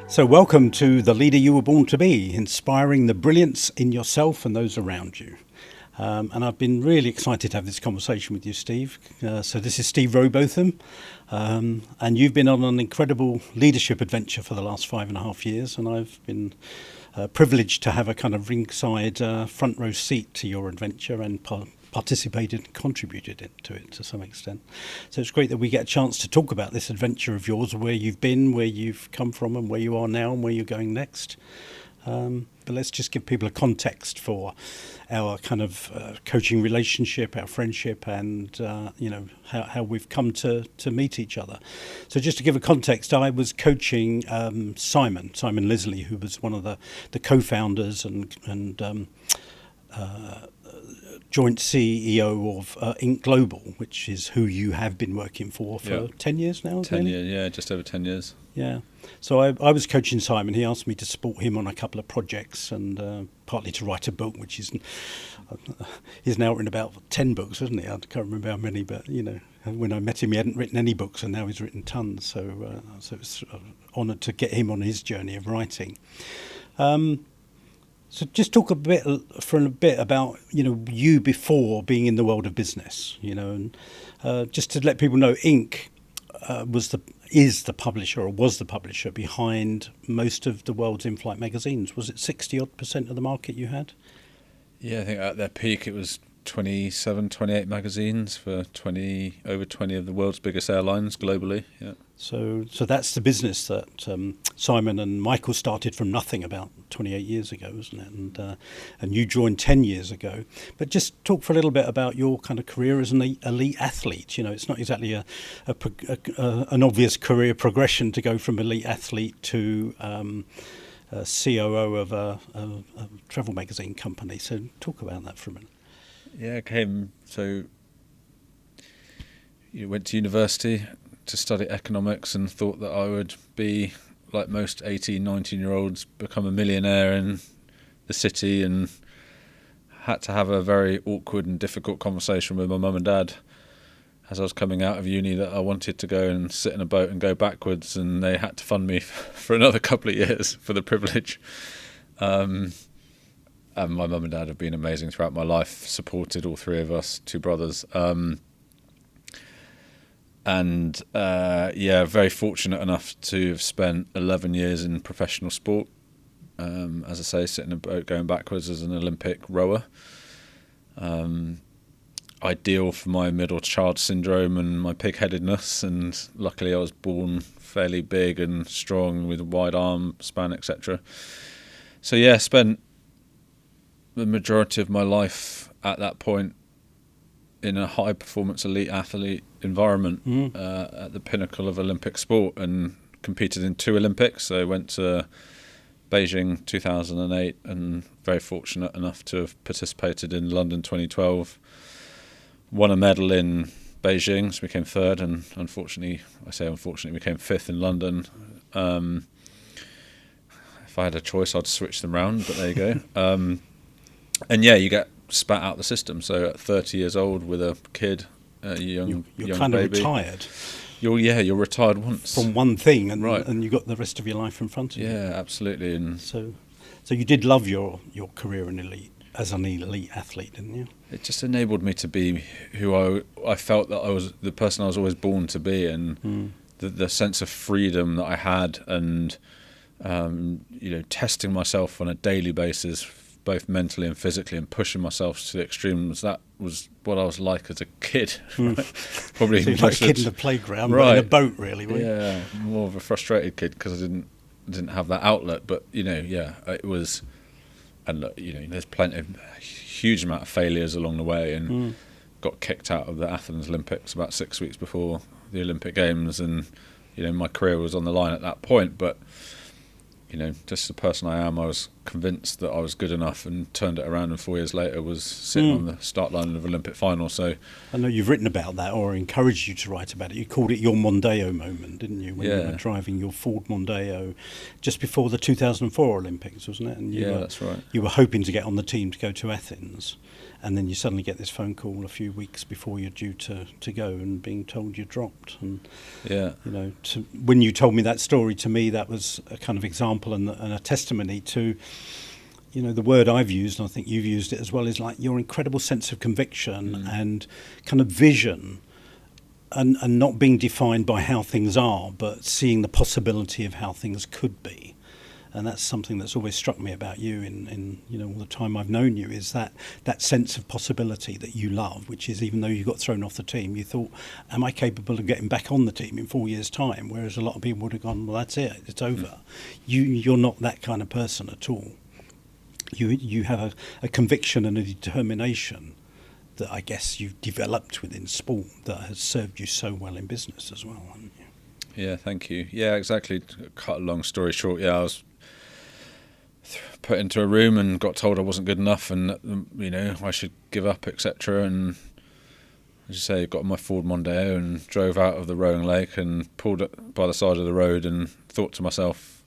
So welcome to The Leader You Were Born to Be, inspiring the brilliance in yourself and those around you. And I've been really excited to have this conversation with you, Steve. So this is Steve Rowbotham, and you've been on an incredible leadership adventure for the last 5.5 years, and I've been privileged to have a kind of ringside front row seat to your adventure and participated and contributed to it to some extent. So it's great that we get a chance to talk about this adventure of yours, where you've been, where you've come from and where you are now and where you're going next. But let's just give people a context for our kind of coaching relationship, our friendship, and how we've come to meet each other. So just to give a context, I was coaching Simon Leslie, who was one of the co-founders and joint CEO of Inc. Global, which is who you have been working for 10 years now? 10 years, yeah, just over 10 years. Yeah. So I was coaching Simon. He asked me to support him on a couple of projects and partly to write a book, which he's now written about 10 books, hasn't he? I can't remember how many, but, when I met him, he hadn't written any books, and now he's written tons. So it's an honour to get him on his journey of writing. So just talk for a bit about, you before being in the world of business, and just to let people know, Inc. is the publisher, or was the publisher behind most of the world's in-flight magazines. Was it 60-odd% of the market you had? Yeah, I think at their peak it was 27, 28 magazines for over 20 of the world's biggest airlines globally. Yeah. So that's the business that Simon and Michael started from nothing about 28 years ago, wasn't it? And you joined 10 years ago. But just talk for a little bit about your kind of career as an elite athlete. It's not exactly an obvious career progression to go from elite athlete to COO of a travel magazine company. So talk about that for a minute. Yeah, so you went to university to study economics and thought that I would be, like most 18, 19-year-olds, become a millionaire in the city, and had to have a very awkward and difficult conversation with my mum and dad as I was coming out of uni that I wanted to go and sit in a boat and go backwards, and they had to fund me for another couple of years for the privilege. And my mum and dad have been amazing throughout my life, supported all three of us, two brothers. Very fortunate enough to have spent 11 years in professional sport. As I say, sitting in a boat going backwards as an Olympic rower. Ideal for my middle child syndrome and my pig-headedness, and luckily I was born fairly big and strong with a wide arm span, etc. So yeah, spent the majority of my life at that point in a high-performance elite athlete environment at the pinnacle of Olympic sport, and competed in 2 Olympics. So I went to Beijing 2008 and very fortunate enough to have participated in London 2012. Won a medal in Beijing, so we came 3rd, and unfortunately we came 5th in London. If I had a choice, I'd switch them round, but there you go. And yeah, you get spat out the system. So at 30 years old with a kid, young kind baby, of retired. You're retired once from one thing, and right, and you got the rest of your life in front of you. Yeah, absolutely. And so you did love your career in as an elite athlete, didn't you? It just enabled me to be who I felt that I was, the person I was always born to be, and the sense of freedom that I had, and testing myself on a daily basis, both mentally and physically, and pushing myself to the extremes. That was what I was like as a kid. Right? Probably so like a kid in the playground, right, but in a boat, really. Yeah, more of a frustrated kid because I didn't have that outlet. But it was. And look, there's huge amount of failures along the way, and got kicked out of the Athens Olympics about 6 weeks before the Olympic Games, and my career was on the line at that point. But just the person I am, I was convinced that I was good enough, and turned it around, and 4 years later was sitting on the start line of Olympic final. So I know you've written about that, or encouraged you to write about it. You called it your Mondeo moment, didn't you, when you were driving your Ford Mondeo just before the 2004 Olympics, wasn't it? And that's right. You were hoping to get on the team to go to Athens, and then you suddenly get this phone call a few weeks before you're due to go, and being told you dropped. And when you told me that story, to me that was a kind of example and a testimony to, the word I've used, and I think you've used it as well, is like your incredible sense of conviction and kind of vision, and not being defined by how things are, but seeing the possibility of how things could be. And that's something that's always struck me about you in all the time I've known you, is that sense of possibility that you love, which is, even though you got thrown off the team, you thought, am I capable of getting back on the team in 4 years' time? Whereas a lot of people would have gone, well, that's it, it's over. You're not that kind of person at all. You have a conviction and a determination that I guess you've developed within sport that has served you so well in business as well, haven't you? Yeah, thank you. Yeah, exactly. Cut a long story short, I was put into a room and got told I wasn't good enough, and I should give up, etc. And as you say, got on my Ford Mondeo and drove out of the rowing lake and pulled it by the side of the road and thought to myself,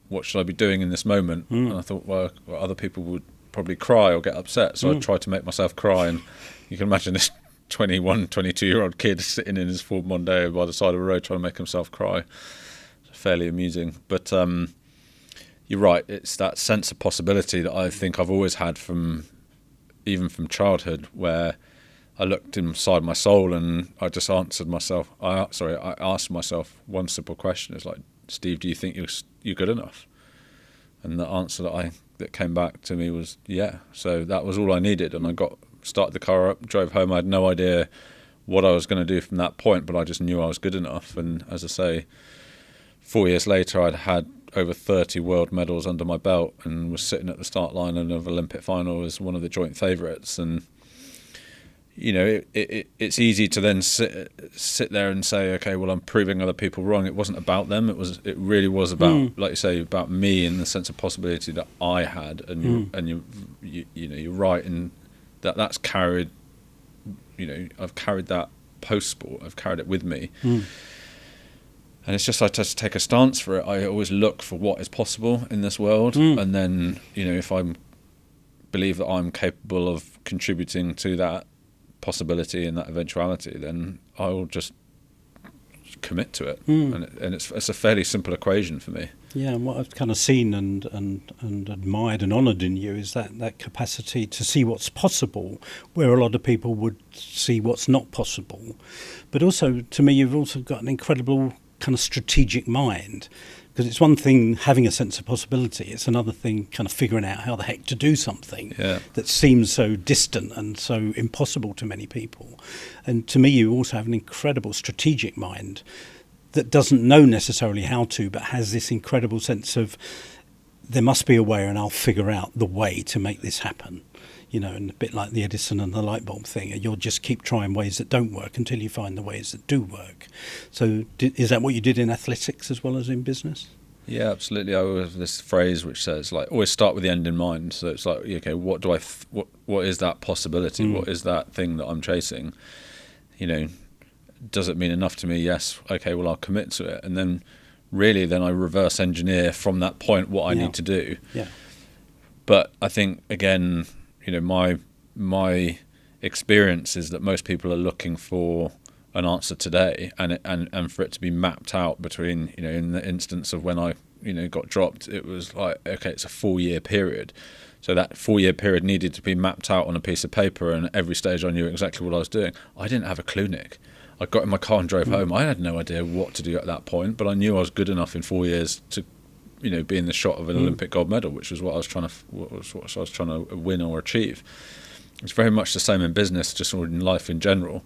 what should I be doing in this moment? And I thought, well, other people would probably cry or get upset, so I tried to make myself cry. And you can imagine this 21, 22-year-old kid sitting in his Ford Mondeo by the side of the road trying to make himself cry. Fairly amusing. But you're right, it's that sense of possibility that I think I've always had even from childhood, where I looked inside my soul and I just answered myself. I asked myself one simple question: it's like, Steve, do you think you're good enough? And the answer that came back to me was yeah. So that was all I needed, and I started the car up, drove home. I had no idea what I was going to do from that point, but I just knew I was good enough. And as I say, 4 years later, I'd had over 30 world medals under my belt and was sitting at the start line of an Olympic final as one of the joint favourites. And it's easy to then sit there and say, okay, well, I'm proving other people wrong. It wasn't about them. It really was about, like you say, about me and the sense of possibility that I had. And you're right in that's carried. I've carried that post sport. I've carried it with me. And it's just, I just take a stance for it. I always look for what is possible in this world, and then if I believe that I'm capable of contributing to that possibility and that eventuality, then I will just commit to it. And it's a fairly simple equation for me. Yeah, and what I've kind of seen and admired and honoured in you is that capacity to see what's possible where a lot of people would see what's not possible. But also, to me, you've also got an incredible kind of strategic mind, because it's one thing having a sense of possibility, it's another thing kind of figuring out how the heck to do something that seems so distant and so impossible to many people. And to me, you also have an incredible strategic mind that doesn't know necessarily how to, but has this incredible sense of, there must be a way and I'll figure out the way to make this happen. And a bit like the Edison and the light bulb thing, you'll just keep trying ways that don't work until you find the ways that do work. So is that what you did in athletics as well as in business? Yeah, absolutely. I have this phrase which says, like, always start with the end in mind. So it's like, okay, what is that possibility? What is that thing that I'm chasing? Does it mean enough to me? Yes. Okay, well, I'll commit to it. And then really then I reverse engineer from that point what I need to do. Yeah. But I think, again, my experience is that most people are looking for an answer today, and for it to be mapped out between, in the instance of when I, got dropped, it was like, okay, it's a 4-year period. So that 4-year period needed to be mapped out on a piece of paper, and at every stage I knew exactly what I was doing. I didn't have a clue, Nick. I got in my car and drove home. I had no idea what to do at that point, but I knew I was good enough in 4 years to, be in the shot of an Olympic gold medal, which was what I was trying to win or achieve. It's very much the same in business, just in life in general.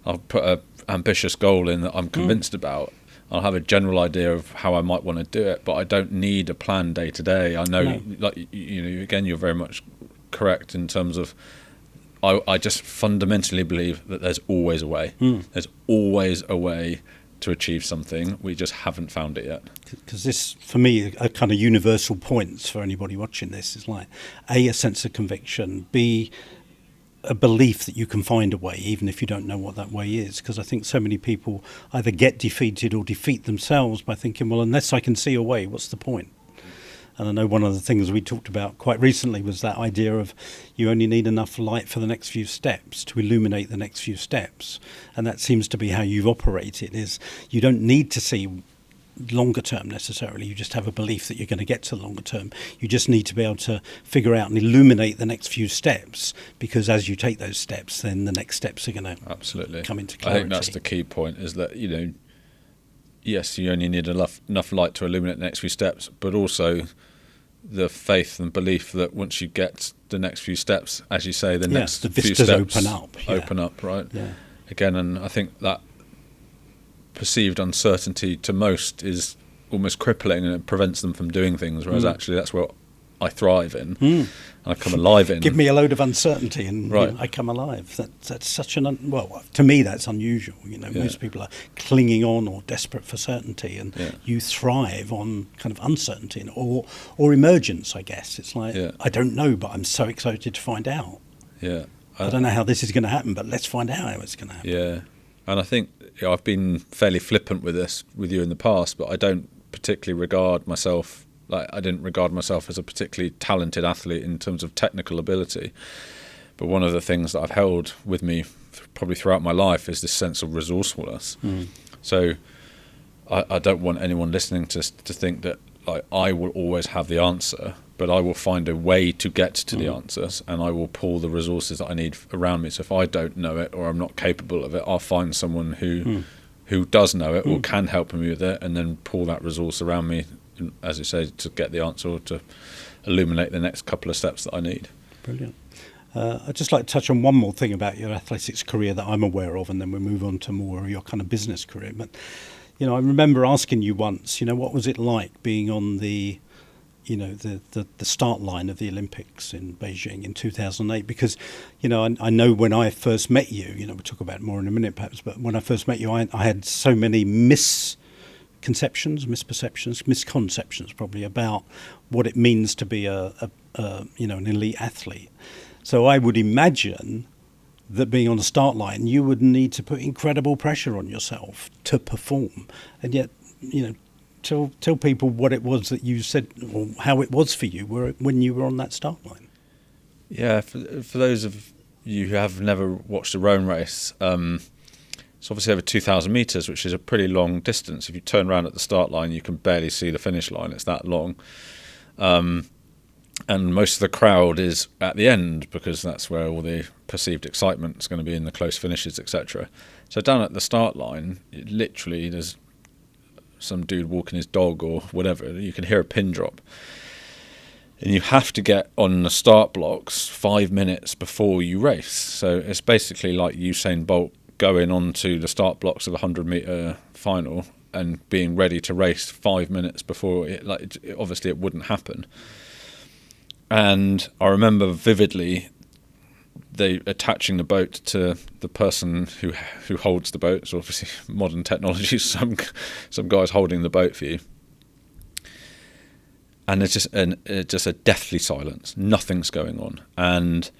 I'll put an ambitious goal in that I'm convinced about. I'll have a general idea of how I might want to do it, but I don't need a plan day to day. I know, again, you're very much correct in terms of, I just fundamentally believe that there's always a way. There's always a way to achieve something. We just haven't found it yet. Because this, for me, are kind of universal points for anybody watching this. Is like, A, a sense of conviction, B, a belief that you can find a way, even if you don't know what that way is. Because I think so many people either get defeated or defeat themselves by thinking, well, unless I can see a way, what's the point? And I know one of the things we talked about quite recently was that idea of you only need enough light for the next few steps to illuminate the next few steps. And that seems to be how you've operated, is you don't need to see longer term necessarily. You just have a belief that you're going to get to the longer term. You just need to be able to figure out and illuminate the next few steps, because as you take those steps, then the next steps are going to absolutely come into clarity. I think that's the key point, is that, yes, you only need enough light to illuminate the next few steps, but also the faith and belief that once you get the next few steps, as you say, the next the few vistas steps open up, right? Yeah. Again, and I think that perceived uncertainty to most is almost crippling, and it prevents them from doing things, whereas actually that's what I thrive in, and I come alive in. Give me a load of uncertainty and right. I come alive. That's such well, to me that's unusual. Most people are clinging on or desperate for certainty, and you thrive on kind of uncertainty or emergence, I guess. It's like, I don't know, but I'm so excited to find out. Yeah. I don't know how this is going to happen, but let's find out how it's going to happen. Yeah. And I think I've been fairly flippant with this with you in the past, but I don't particularly regard myself, I didn't regard myself as a particularly talented athlete in terms of technical ability. But one of the things that I've held with me probably throughout my life is this sense of resourcefulness. So I don't want anyone listening to think that I will always have the answer, but I will find a way to get to the answers, and I will pull the resources that I need around me. So if I don't know it or I'm not capable of it, I'll find someone who does know it or can help me with it, and then pull that resource around me, as you say, to get the answer or to illuminate the next couple of steps that I need. Brilliant. I'd just like to touch on one more thing about your athletics career that I'm aware of, and then we'll move on to more of your kind of business career. But, I remember asking you once, what was it like being on the start line of the Olympics in Beijing in 2008? Because, I know when I first met you, we'll talk about it more in a minute perhaps, but when I first met you, I had so many misconceptions probably about what it means to be an elite athlete. So I would imagine that being on the start line, you would need to put incredible pressure on yourself to perform. And yet, tell people what it was that you said, or how it was for you when you were on that start line. Yeah, for those of you who have never watched a rowing race, it's obviously over 2,000 metres, which is a pretty long distance. If you turn around at the start line, you can barely see the finish line. It's that long. And most of the crowd is at the end, because that's where all the perceived excitement is going to be in the close finishes, etc. So down at the start line, literally there's some dude walking his dog or whatever. You can hear a pin drop. And you have to get on the start blocks 5 minutes before you race. So it's basically like Usain Bolt going onto the start blocks of a 100-metre final and being ready to race 5 minutes before it. Obviously it wouldn't happen. And I remember vividly they attaching the boat to the person who holds the boat. So obviously modern technology, some guy's holding the boat for you. And it's just a deathly silence. Nothing's going on. And,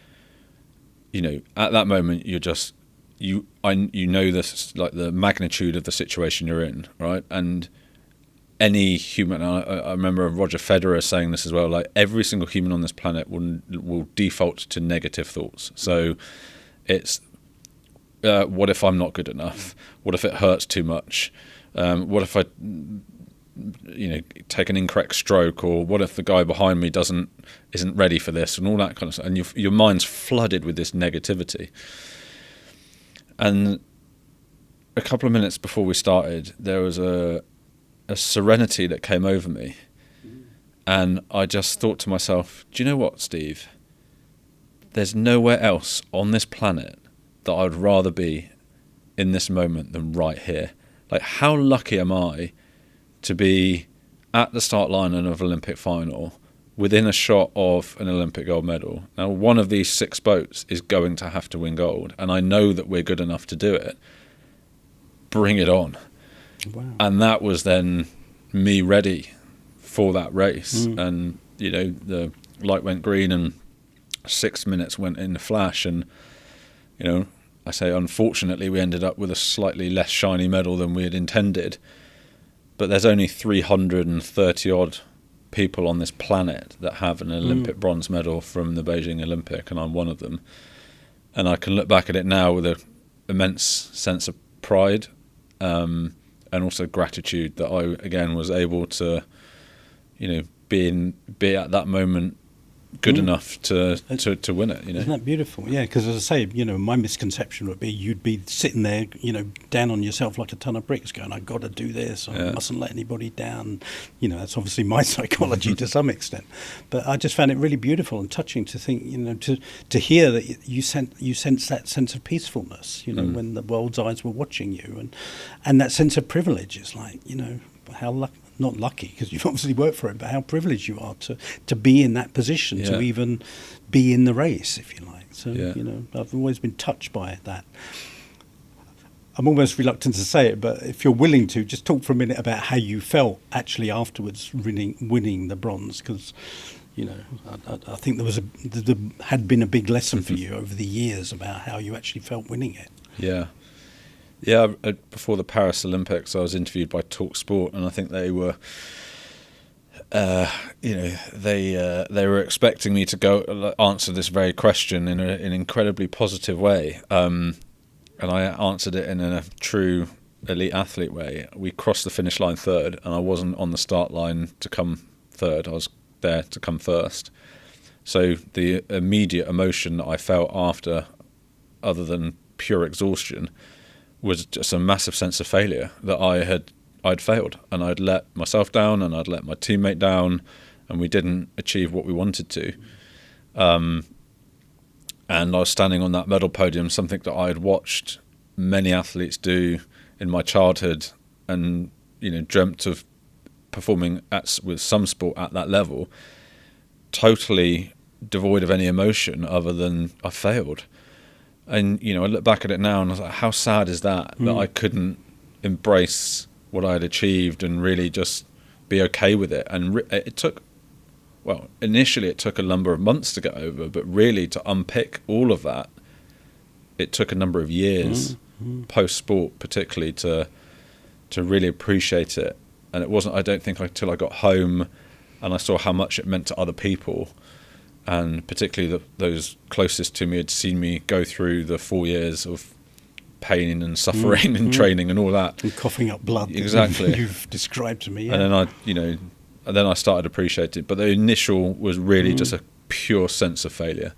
at that moment you're just, this, like the magnitude of the situation you're in, right? And any human, I remember Roger Federer saying this as well, like every single human on this planet will default to negative thoughts. So it's, what if I'm not good enough? What if it hurts too much? What if I, take an incorrect stroke? Or what if the guy behind me isn't ready for this? And all that kind of stuff. And your mind's flooded with this negativity. And a couple of minutes before we started, there was a serenity that came over me, and I just thought to myself, do you know what, Steve? There's nowhere else on this planet that I would rather be in this moment than right here. Like, how lucky am I to be at the start line of an Olympic final, within a shot of an Olympic gold medal. Now, one of these 6 boats is going to have to win gold, and I know that we're good enough to do it. Bring it on. Wow. And that was then me ready for that race. And, you know, the light went green and 6 minutes went in a flash. And, you know, I say, unfortunately, we ended up with a slightly less shiny medal than we had intended. But there's only 330 odd people on this planet that have an Olympic bronze medal from the Beijing Olympic, and I'm one of them. And I can look back at it now with an immense sense of pride, and also gratitude that I, again, was able to, you know, be at that moment good enough to win it, you know. Isn't that beautiful? Yeah, because as I say, you know, my misconception would be you'd be sitting there, you know, down on yourself like a ton of bricks going, I've got to do this, I mustn't let anybody down. You know, that's obviously my psychology to some extent. But I just found it really beautiful and touching to think, you know, to hear that you sense that sense of peacefulness, you know, when the world's eyes were watching you. And that sense of privilege is like, you know, how not lucky, because you've obviously worked for it, but how privileged you are to be in that position, to even be in the race, if you like. So, you know, I've always been touched by that. I'm almost reluctant to say it, but if you're willing to, just talk for a minute about how you felt actually afterwards winning the bronze, because, you know, I think there had been a big lesson for you over the years about how you actually felt winning it. Yeah, before the Paris Olympics, I was interviewed by TalkSport, and I think they were, you know, they were expecting me to go answer this very question in an incredibly positive way, and I answered it in a true elite athlete way. We crossed the finish line third, and I wasn't on the start line to come third. I was there to come first. So the immediate emotion that I felt after, other than pure exhaustion, was just a massive sense of failure, that I'd failed, and I'd let myself down and I'd let my teammate down, and we didn't achieve what we wanted to. And I was standing on that medal podium, something that I had watched many athletes do in my childhood, and, you know, dreamt of performing with some sport at that level, totally devoid of any emotion other than I failed. And, you know, I look back at it now and I was like, how sad is that I couldn't embrace what I had achieved and really just be okay with it. And it took, well, initially it took a number of months to get over, but really to unpick all of that, it took a number of years, post-sport particularly, to really appreciate it. And it wasn't, I don't think, until I got home and I saw how much it meant to other people, and particularly those closest to me had seen me go through the 4 years of pain and suffering and training and all that. And coughing up blood. Exactly. You've described to me. Yeah. And then I started appreciating it. But the initial was really just a pure sense of failure.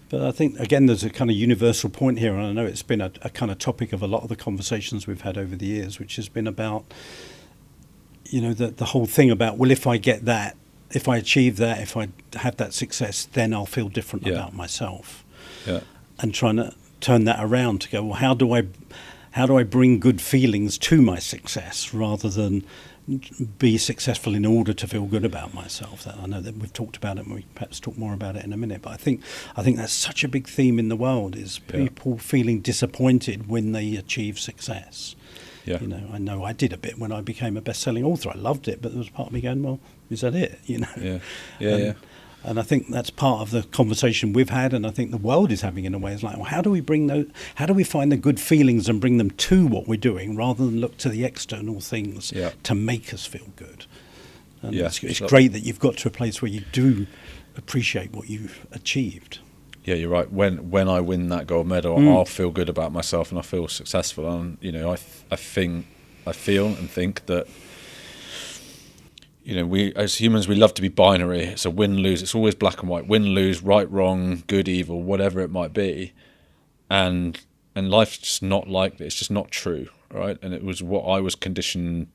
But I think, again, there's a kind of universal point here, and I know it's been a kind of topic of a lot of the conversations we've had over the years, which has been about, you know, the whole thing about, well, if I get that, if I achieve that, if I have that success, then I'll feel different about myself. Yeah. And trying to turn that around to go, well, how do I bring good feelings to my success rather than be successful in order to feel good about myself? That I know that we've talked about it, and we perhaps talk more about it in a minute. But I think that's such a big theme in the world, is people feeling disappointed when they achieve success. Yeah. You know I did a bit when I became a best-selling author. I loved it, but there was part of me going, well, is that it? You know. Yeah. And I think that's part of the conversation we've had, and I think the world is having in a way. It's like, well, how do we find the good feelings and bring them to what we're doing, rather than look to the external things to make us feel good? And it's great that you've got to a place where you do appreciate what you've achieved. Yeah, you're right. When I win that gold medal, I'll feel good about myself and I feel successful. And, you know, I feel and think that, you know, we as humans, we love to be binary. It's a win-lose. It's always black and white. Win-lose, right, wrong, good, evil, whatever it might be. And life's just not like that. It's just not true, right? And it was what I was conditioned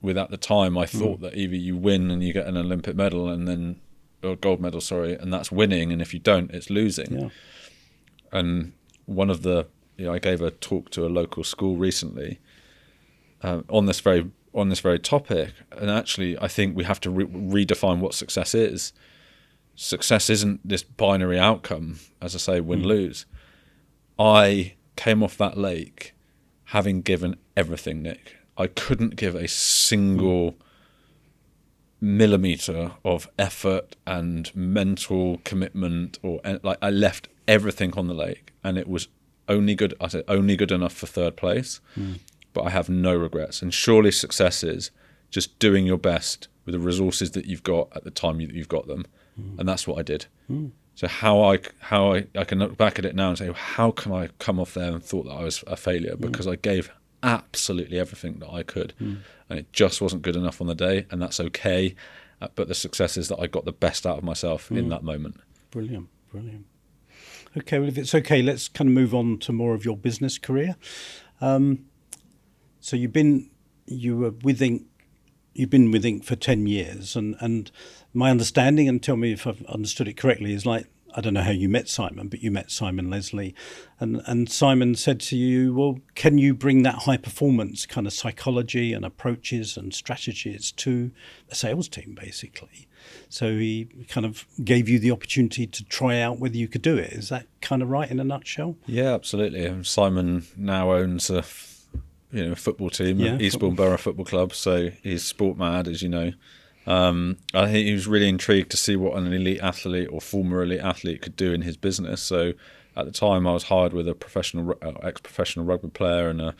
with at the time. I thought that either you win and you get an Olympic medal, and then, or gold medal, sorry, and that's winning. And if you don't, it's losing. Yeah. And one of the, you know, I gave a talk to a local school recently on this very topic, and actually I think we have to redefine what success is. Success isn't this binary outcome, as I say, win-lose. I came off that lake having given everything, Nick. I couldn't give a single millimeter of effort and mental commitment, or like I left everything on the lake, and it was only good. I said only good enough for third place, but I have no regrets. And surely success is just doing your best with the resources that you've got at the time that you've got them, and that's what I did. So how I can look back at it now and say, how can I come off there and thought that I was a failure? Because I gave absolutely everything that I could, and it just wasn't good enough on the day, and that's okay. But the success is that I got the best out of myself in that moment. Brilliant. Okay, well, if it's okay, let's kind of move on to more of your business career. So you've been with Inc for 10 years, and my understanding, and tell me if I've understood it correctly, is like, I don't know how you met Simon, but you met Simon Leslie, and Simon said to you, well, can you bring that high performance kind of psychology and approaches and strategies to a sales team, basically? So he kind of gave you the opportunity to try out whether you could do it. Is that kind of right in a nutshell? Yeah, absolutely. Simon now owns a football team, Eastbourne Borough Football Club, so he's sport mad, as you know. I think he was really intrigued to see what an elite athlete or former elite athlete could do in his business. So at the time I was hired with a ex-professional rugby player and a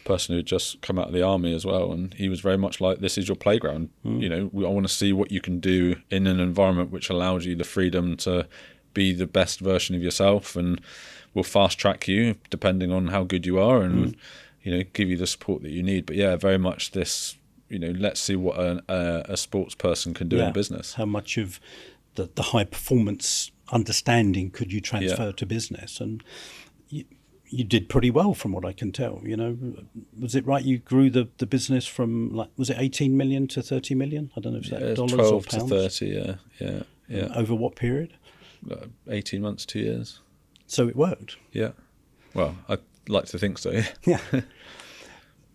person who had just come out of the army as well, and he was very much like, this is your playground. I want to see what you can do in an environment which allows you the freedom to be the best version of yourself, and we'll fast track you depending on how good you are, and give you the support that you need. But yeah, very much this, let's see what a sports person can do in business. How much of the high performance understanding could you transfer to business? And you did pretty well from what I can tell. Was it right? You grew the business from, was it 18 million to 30 million? I don't know if that's dollars 12 or pounds. To 30, yeah. Over what period? 18 months, 2 years. So it worked? Yeah. Well, I'd like to think so, yeah.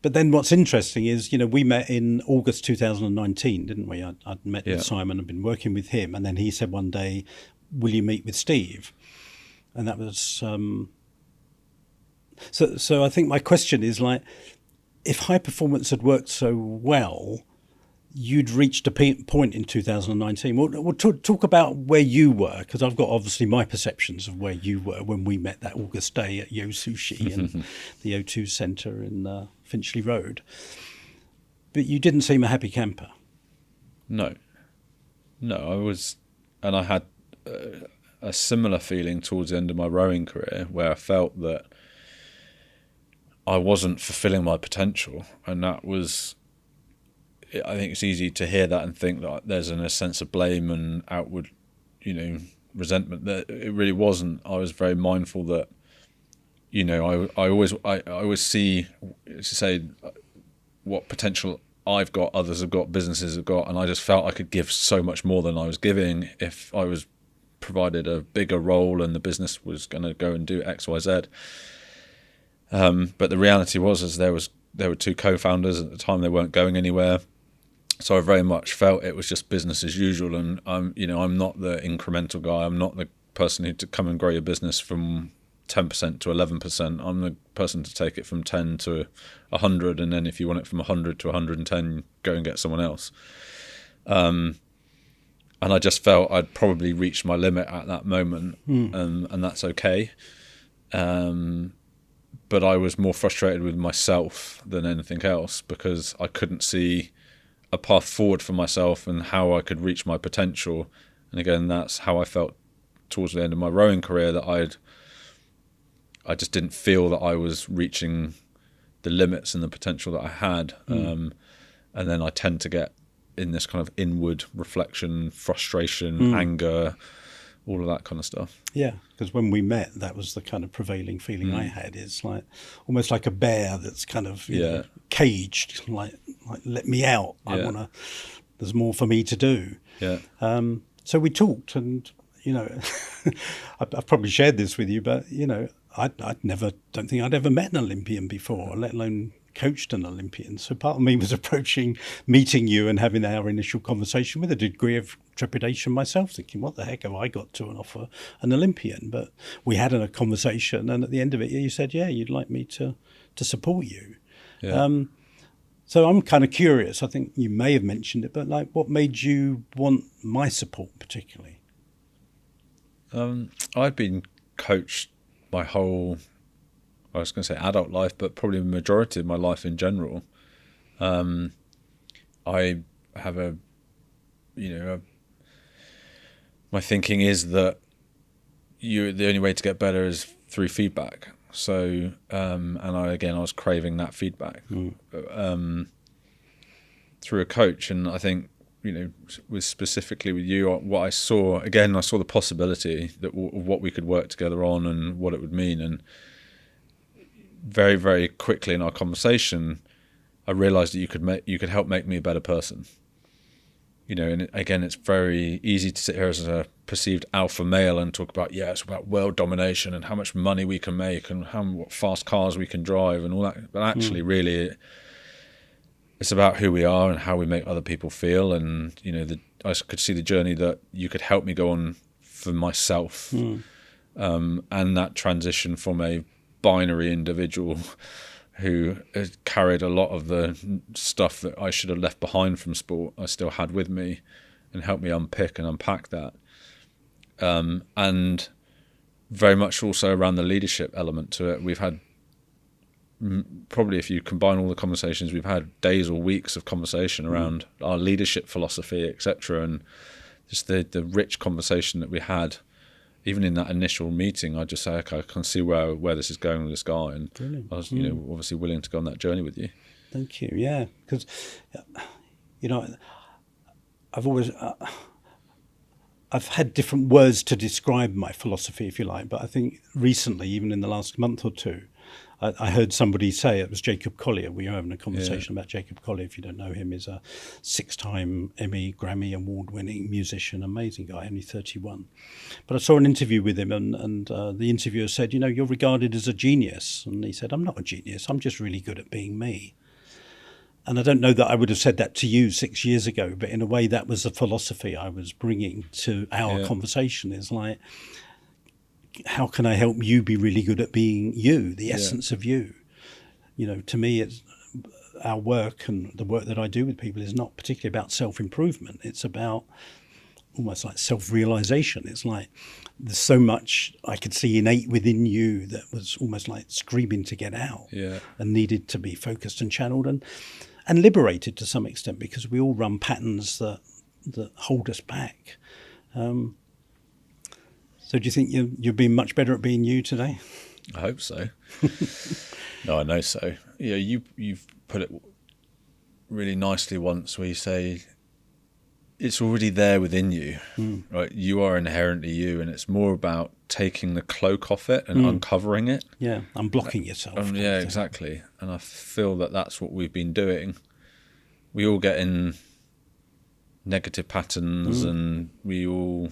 But then what's interesting is, we met in August 2019, didn't we? I'd met with Simon and been working with him. And then he said one day, will you meet with Steve? And that was... So I think my question is, like, if high performance had worked so well, you'd reached a point in 2019. We'll talk about where you were, because I've got obviously my perceptions of where you were when we met that August day at Yo Sushi and the O2 Centre in Finchley Road. But you didn't seem a happy camper. No, I was, and I had a similar feeling towards the end of my rowing career, where I felt that I wasn't fulfilling my potential, and that was... I think it's easy to hear that and think that there's a sense of blame and outward, resentment. That it really wasn't. I was very mindful that, I always see, to say, what potential I've got, others have got, businesses have got, and I just felt I could give so much more than I was giving if I was provided a bigger role and the business was going to go and do X, Y, Z. But the reality was, there were two co-founders at the time. They weren't going anywhere. So I very much felt it was just business as usual, and I'm not the incremental guy. I'm not the person who to come and grow your business from 10% to 11%. I'm the person to take it from 10 to 100, and then if you want it from 100 to 110, go and get someone else. And I just felt I'd probably reached my limit at that moment, and that's okay. But I was more frustrated with myself than anything else, because I couldn't see a path forward for myself and how I could reach my potential. And again, that's how I felt towards the end of my rowing career, that I just didn't feel that I was reaching the limits and the potential that I had. And then I tend to get in this kind of inward reflection, frustration, anger, all of that kind of stuff. Yeah, because when we met, that was the kind of prevailing feeling I had. It's like almost like a bear that's kind of caged, like let me out. I want to. There's more for me to do. Yeah. So we talked, and I've probably shared this with you, but I don't think I'd ever met an Olympian before, let alone coached an Olympian. So part of me was approaching meeting you and having our initial conversation with a degree of trepidation myself, thinking, what the heck have I got to offer an Olympian? But we had a conversation, and at the end of it, you said, yeah, you'd like me to support you. Yeah. So I'm kind of curious. I think you may have mentioned it, but like, what made you want my support particularly? I've been coached my whole, I was going to say adult life, but probably the majority of my life in general. I have my thinking is that the only way to get better is through feedback. So, and I was craving that feedback through a coach. And I think, specifically with you, what I saw the possibility that what we could work together on and what it would mean. And very, very quickly in our conversation, I realized that you could help make me a better person. And again, it's very easy to sit here as a perceived alpha male and talk about, it's about world domination and how much money we can make and what fast cars we can drive and all that. But actually, really, it's about who we are and how we make other people feel. And, I could see the journey that you could help me go on for myself. And that transition from a binary individual who carried a lot of the stuff that I should have left behind from sport, I still had with me, and helped me unpick and unpack that. And very much also around the leadership element to it. We've had, probably if you combine all the conversations, we've had days or weeks of conversation around our leadership philosophy, etc. And just the rich conversation that we had. Even in that initial meeting, I just say, okay, I can see where this is going with this guy, and brilliant. I was, obviously willing to go on that journey with you. Thank you. Yeah, because, I've always, I've had different words to describe my philosophy, if you like, but I think recently, even in the last month or two, I heard somebody say, it was Jacob Collier. We were having a conversation about Jacob Collier. If you don't know him, is a 6-time Emmy, Grammy award-winning musician, amazing guy, only 31. But I saw an interview with him, and the interviewer said, you're regarded as a genius. And he said, I'm not a genius. I'm just really good at being me. And I don't know that I would have said that to you 6 years ago, but in a way that was the philosophy I was bringing to our conversation. Is like, how can I help you be really good at being you, the essence of you? To me, it's our work, and the work that I do with people is not particularly about self-improvement. It's about almost like self-realization. It's like there's so much I could see innate within you that was almost like screaming to get out and needed to be focused and channeled and liberated to some extent, because we all run patterns that hold us back. So do you think you've been much better at being you today? I hope so. No, I know so. You've put it really nicely once, where you say it's already there within you, right? You are inherently you, and it's more about taking the cloak off it and uncovering it. Yeah, unblocking yourself. Yeah, exactly. And I feel that that's what we've been doing. We all get in negative patterns, and we all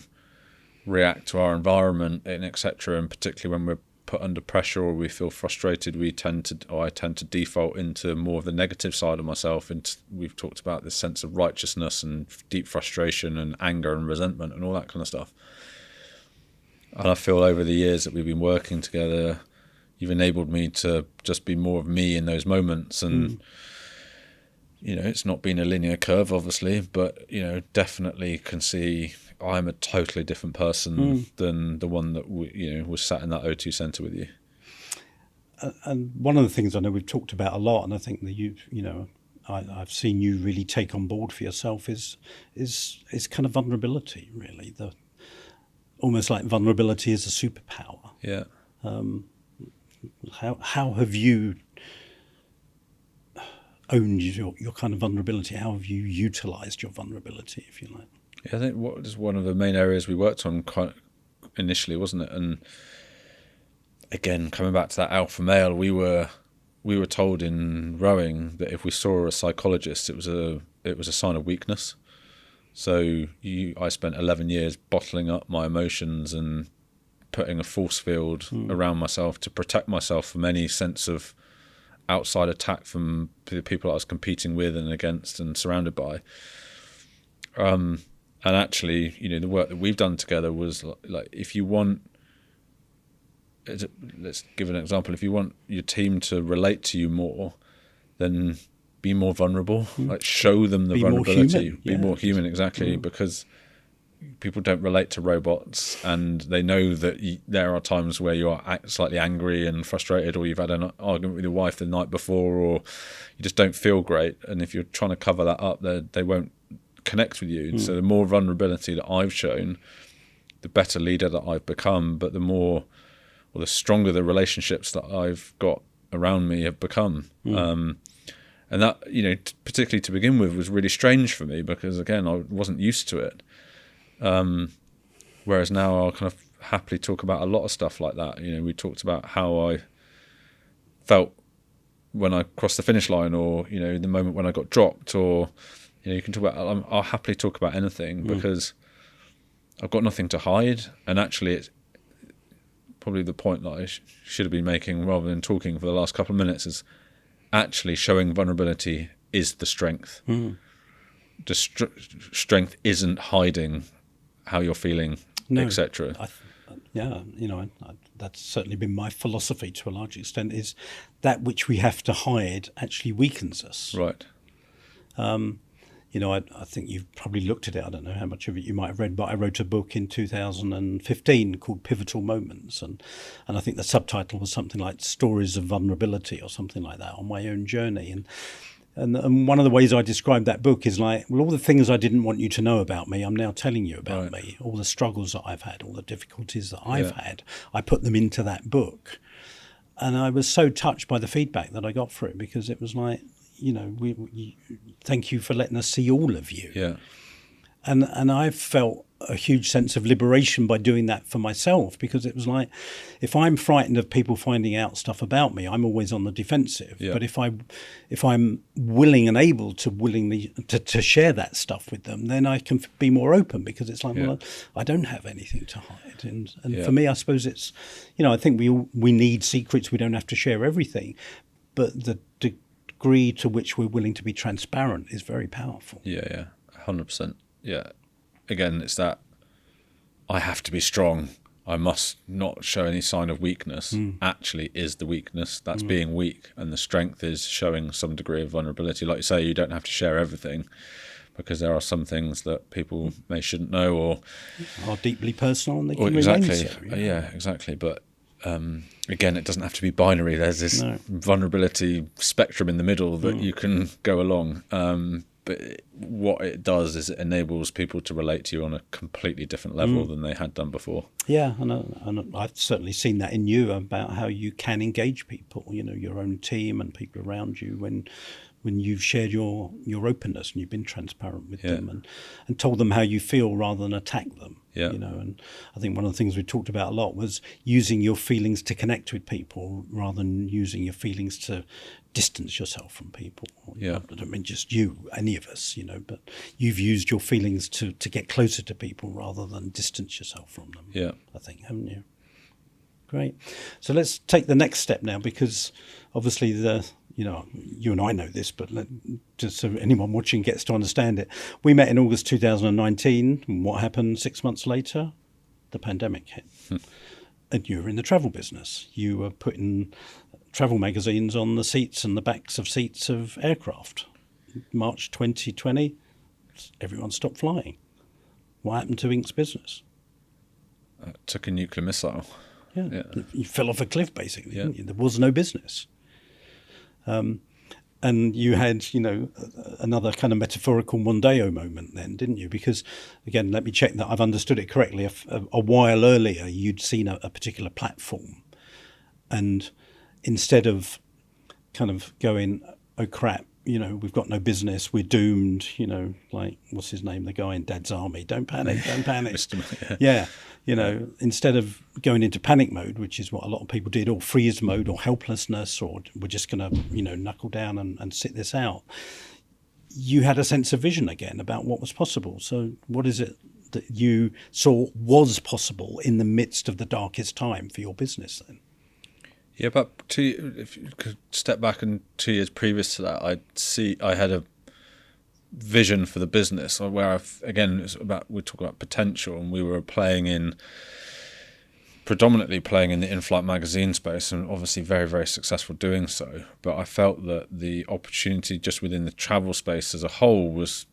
react to our environment and etc. And particularly when we're put under pressure or we feel frustrated, I tend to default into more of the negative side of myself. And we've talked about this sense of righteousness and deep frustration and anger and resentment and all that kind of stuff. And I feel over the years that we've been working together, you've enabled me to just be more of me in those moments. And it's not been a linear curve, obviously, but definitely can see I'm a totally different person than the one that was sat in that O2 centre with you. And one of the things I know we've talked about a lot, and I think that I've seen you really take on board for yourself is kind of vulnerability. Really, almost like vulnerability is a superpower. Yeah. How have you owned your kind of vulnerability? How have you utilised your vulnerability, if you like? Yeah, I think what was one of the main areas we worked on quite initially, wasn't it? And again, coming back to that alpha male, we were told in rowing that if we saw a psychologist, it was a sign of weakness. So I spent 11 years bottling up my emotions and putting a force field around myself to protect myself from any sense of outside attack from the people I was competing with and against and surrounded by. And actually, the work that we've done together was like, if you want, let's give an example. If you want your team to relate to you more, then be more vulnerable, like show them the Be more vulnerability, human. be Yeah. more human, exactly, because people don't relate to robots, and they know that there are times where you are slightly angry and frustrated, or you've had an argument with your wife the night before, or you just don't feel great, and if you're trying to cover that up, they won't connect with you. So the more vulnerability that I've shown, the better leader that I've become, but the more, or the stronger the relationships that I've got around me have become. And that, particularly to begin with, was really strange for me, because again, I wasn't used to it. Whereas now I'll kind of happily talk about a lot of stuff like that. We talked about how I felt when I crossed the finish line, or in the moment when I got dropped, or you can talk about. I'll happily talk about anything, because I've got nothing to hide. And actually, it's probably the point that I should have been making rather than talking for the last couple of minutes, is actually showing vulnerability is the strength. The strength isn't hiding how you're feeling, etc. That's certainly been my philosophy to a large extent, is that which we have to hide actually weakens us. Right. I think you've probably looked at it. I don't know how much of it you might have read, but I wrote a book in 2015 called Pivotal Moments, and I think the subtitle was something like Stories of Vulnerability or something like that, on my own journey. And one of the ways I described that book is like, well, all the things I didn't want you to know about me, I'm now telling you about me. All the struggles that I've had, all the difficulties that I've had, I put them into that book. And I was so touched by the feedback that I got for it, because it was like, thank you for letting us see all of you. Yeah. And I felt a huge sense of liberation by doing that for myself, because it was like, if I'm frightened of people finding out stuff about me, I'm always on the defensive. Yeah. But if I'm willing and able to willingly to share that stuff with them, then I can be more open, because it's like, well, I don't have anything to hide. And for me, I suppose it's, I think we need secrets. We don't have to share everything, but the degree to which we're willing to be transparent is very powerful. Yeah, 100%. Yeah. Again, it's that I have to be strong. I must not show any sign of weakness. Actually is the weakness. That's being weak. And the strength is showing some degree of vulnerability. Like you say, you don't have to share everything, because there are some things that people shouldn't know, or are deeply personal, and they can remain so. Yeah, exactly. But again, it doesn't have to be binary. There's this vulnerability spectrum in the middle that you can go along. But what it does is it enables people to relate to you on a completely different level than they had done before. Yeah, and I've certainly seen that in you, about how you can engage people, your own team and people around you, when you've shared your openness and you've been transparent with them and told them how you feel rather than attack them. Yeah. And I think one of the things we talked about a lot was using your feelings to connect with people rather than using your feelings to distance yourself from people. Yeah. I don't mean just you, any of us, but you've used your feelings to get closer to people rather than distance yourself from them. Yeah. I think, haven't you? Great. So let's take the next step now, because obviously you and I know this, but just so anyone watching gets to understand it. We met in August 2019. And what happened 6 months later? The pandemic hit. And you were in the travel business. You were putting travel magazines on the seats and the backs of seats of aircraft. March 2020, everyone stopped flying. What happened to Inc.'s business? Took a nuclear missile. Yeah. You fell off a cliff, basically. Yeah. Didn't you? There was no business. And you had, another kind of metaphorical Mondeo moment then, didn't you? Because, again, let me check that I've understood it correctly. A while earlier, you'd seen a particular platform. And instead of kind of going, oh, crap, we've got no business, we're doomed, like, what's his name, the guy in Dad's Army, don't panic. Instead of going into panic mode, which is what a lot of people did, or freeze mode or helplessness, or we're just going to, knuckle down and sit this out, you had a sense of vision again about what was possible. So what is it that you saw was possible in the midst of the darkest time for your business then? Yeah, but if you could step back, and 2 years previous to that, I had a vision for the business where we talk about potential, and we were playing in predominantly playing in the in-flight magazine space, and obviously very, very successful doing so. But I felt that the opportunity just within the travel space as a whole was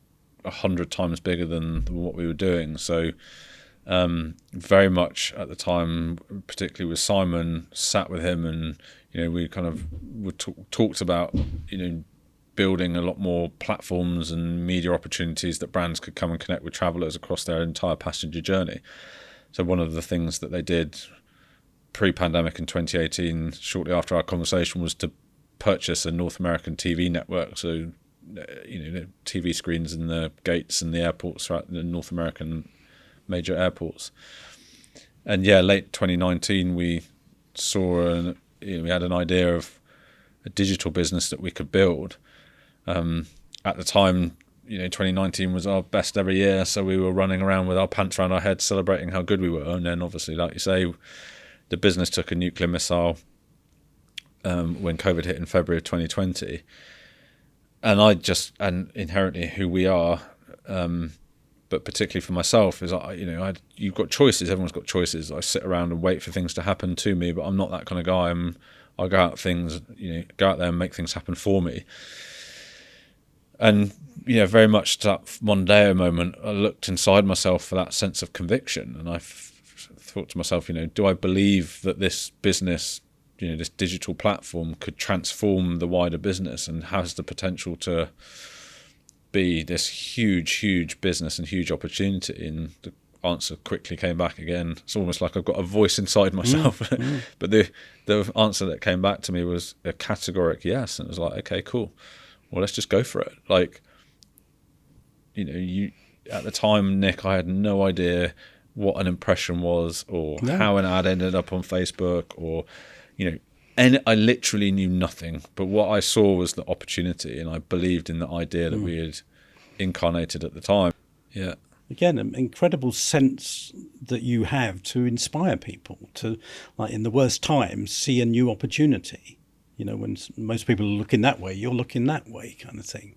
100 times bigger than what we were doing. So very much at the time, particularly with Simon, sat with him, and we kind of talked about building a lot more platforms and media opportunities that brands could come and connect with travellers across their entire passenger journey. So one of the things that they did pre-pandemic in 2018, shortly after our conversation, was to purchase a North American TV network. So TV screens in the gates and the airports throughout the North American major airports. And late 2019 we saw we had an idea of a digital business that we could build. At the time, 2019 was our best ever year, so we were running around with our pants around our heads celebrating how good we were. And then obviously, like you say, the business took a nuclear missile when COVID hit in February of 2020. And inherently who we are, but particularly for myself, is you've got choices. Everyone's got choices. I sit around and wait for things to happen to me, but I'm not that kind of guy. I go out there and make things happen for me. And very much that Mondeo moment, I looked inside myself for that sense of conviction, and I thought to myself, do I believe that this business, this digital platform, could transform the wider business and has the potential to be this huge business and huge opportunity? And the answer quickly came back again. It's almost like I've got a voice inside myself. But the answer that came back to me was a categoric yes, and it was like, okay, cool. Well, let's just go for it. Like, at the time, Nick, I had no idea what an impression was, or how an ad ended up on Facebook, or, and I literally knew nothing. But what I saw was the opportunity, and I believed in the idea that we had incarnated at the time. Yeah. Again, an incredible sense that you have to inspire people to, like, in the worst times, see a new opportunity. When most people are looking that way, you're looking that way, kind of thing.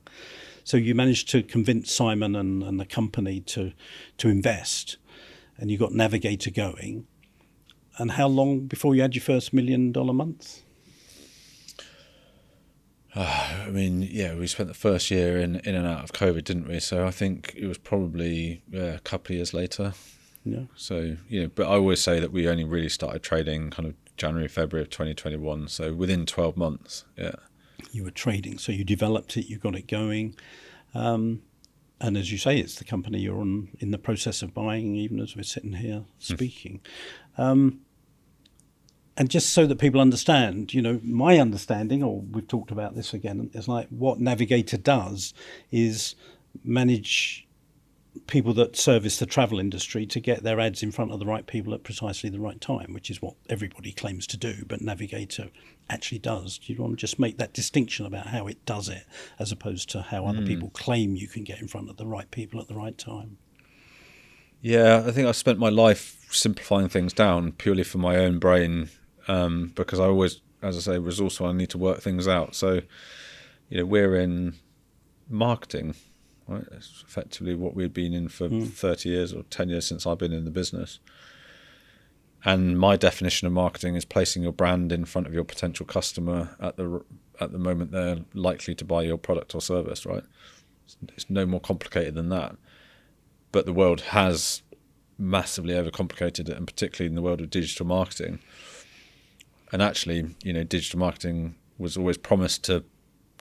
So you managed to convince Simon and the company to invest, and you got Navigator going. And how long before you had your first $1 million month? We spent the first year in and out of COVID, didn't we? So I think it was probably a couple of years later. Yeah. So, but I always say that we only really started trading kind of January, February of 2021. So within 12 months, you were trading. So you developed it, you got it going. And as you say, it's the company you're in the process of buying, even as we're sitting here speaking. And just so that people understand, my understanding, or we've talked about this again, is like what Navigator does is manage people that service the travel industry to get their ads in front of the right people at precisely the right time, which is what everybody claims to do, but Navigator actually does. Do you want to just make that distinction about how it does it, as opposed to how other people claim you can get in front of the right people at the right time? Yeah, I think I've spent my life simplifying things down purely for my own brain, because I always, as I say, resourceful, I need to work things out. So, we're in marketing. Right, it's effectively what we'd been in for 30 years or 10 years since I've been in the business. And my definition of marketing is placing your brand in front of your potential customer at the moment they're likely to buy your product or service, right? It's no more complicated than that. But the world has massively overcomplicated it, and particularly in the world of digital marketing. And actually, digital marketing was always promised to